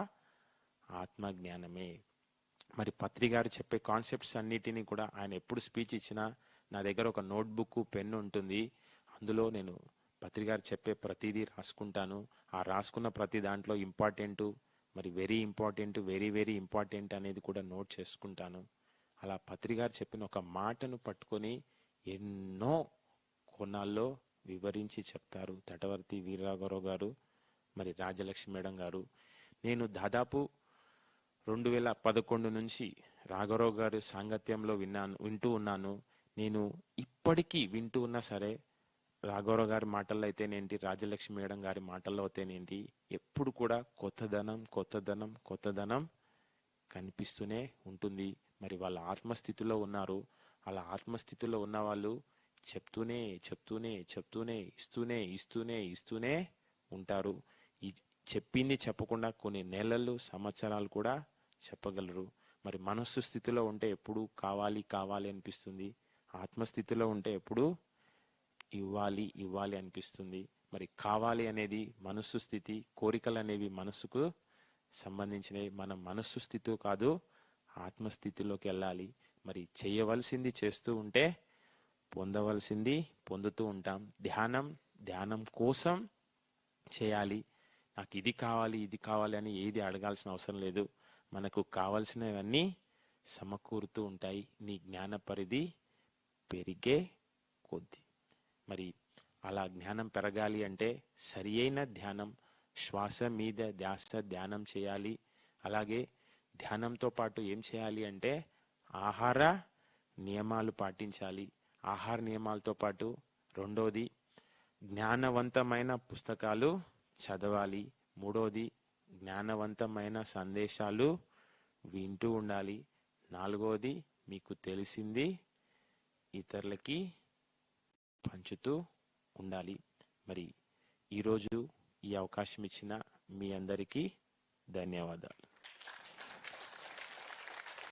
ఆత్మ జ్ఞానమే. మరి పత్రిగారు చెప్పే కాన్సెప్ట్స్ అన్నిటినీ కూడా ఆయన ఎప్పుడు స్పీచ్ ఇచ్చినా నా దగ్గర ఒక నోట్బుక్, పెన్ను ఉంటుంది. అందులో నేను పత్రిగారు చెప్పే ప్రతిదీ రాసుకుంటాను. ఆ రాసుకున్న ప్రతి దాంట్లో ఇంపార్టెంట్, మరి very important, very very important అనేది కూడా నోట్ చేసుకుంటాను. అలా పత్రిగారు చెప్పిన ఒక మాటను పట్టుకొని ఎన్నో కోణాల్లో వివరించి చెప్తారు తటవర్తి వీరరాఘవరావు గారు, మరి రాజలక్ష్మి మేడం గారు. నేను దాదాపు 2011 నుంచి రాఘవరావు గారు సాంగత్యంలో వింటూ ఉన్నాను. నేను ఇప్పటికీ వింటూ ఉన్నా సరే, రాఘవరావు గారి మాటల్లో అయితేనేంటి, రాజలక్ష్మి మేడం గారి మాటల్లో అయితేనేంటి, ఎప్పుడు కూడా కొత్తదనం కొత్తదనం కొత్తదనం కనిపిస్తూనే ఉంటుంది. మరి వాళ్ళ ఆత్మస్థితిలో ఉన్నారు. అలా ఆత్మస్థితిలో ఉన్న వాళ్ళు చెప్తూనే చెప్తూనే చెప్తూనే ఇస్తూనే ఇస్తూనే ఇస్తూనే ఉంటారు. ఈ చెప్పింది చెప్పకుండా కొన్ని నెలలు, సంవత్సరాలు కూడా చెప్పగలరు. మరి మనస్సు స్థితిలో ఉంటే ఎప్పుడు కావాలి కావాలి అనిపిస్తుంది. ఆత్మస్థితిలో ఉంటే ఎప్పుడు ఇవ్వాలి ఇవ్వాలి అనిపిస్తుంది. మరి కావాలి అనేది మనస్సు స్థితి, కోరికలు అనేవి మనస్సుకు సంబంధించినవి. మనం మనస్సు స్థితి కాదు, ఆత్మస్థితిలోకి వెళ్ళాలి. మరి చేయవలసింది చేస్తూ ఉంటే పొందవలసింది పొందుతూ ఉంటాం. ధ్యానం కోసం చేయాలి. నాకు ఇది కావాలి ఇది కావాలి అని ఏది అడగాల్సిన అవసరం లేదు. మనకు కావలసినవన్నీ సమకూరుతూ ఉంటాయి నీ జ్ఞాన పరిధి పెరిగే కొద్ది. మరి అలా జ్ఞానం పెరగాలి అంటే సరి అయిన ధ్యానం, శ్వాస మీద ధ్యానం చేయాలి. అలాగే ధ్యానంతో పాటు ఏం చేయాలి అంటే ఆహార నియమాలు పాటించాలి. ఆహార నియమాలతో పాటు రెండోది జ్ఞానవంతమైన పుస్తకాలు చదవాలి. మూడోది జ్ఞానవంతమైన సందేశాలు వింటూ ఉండాలి. నాలుగోది మీకు తెలిసింది ఇతరులకి పంచుతూ ఉండాలి. మరి ఈరోజు ఈ అవకాశం ఇచ్చిన మీ అందరికీ ధన్యవాదాలు.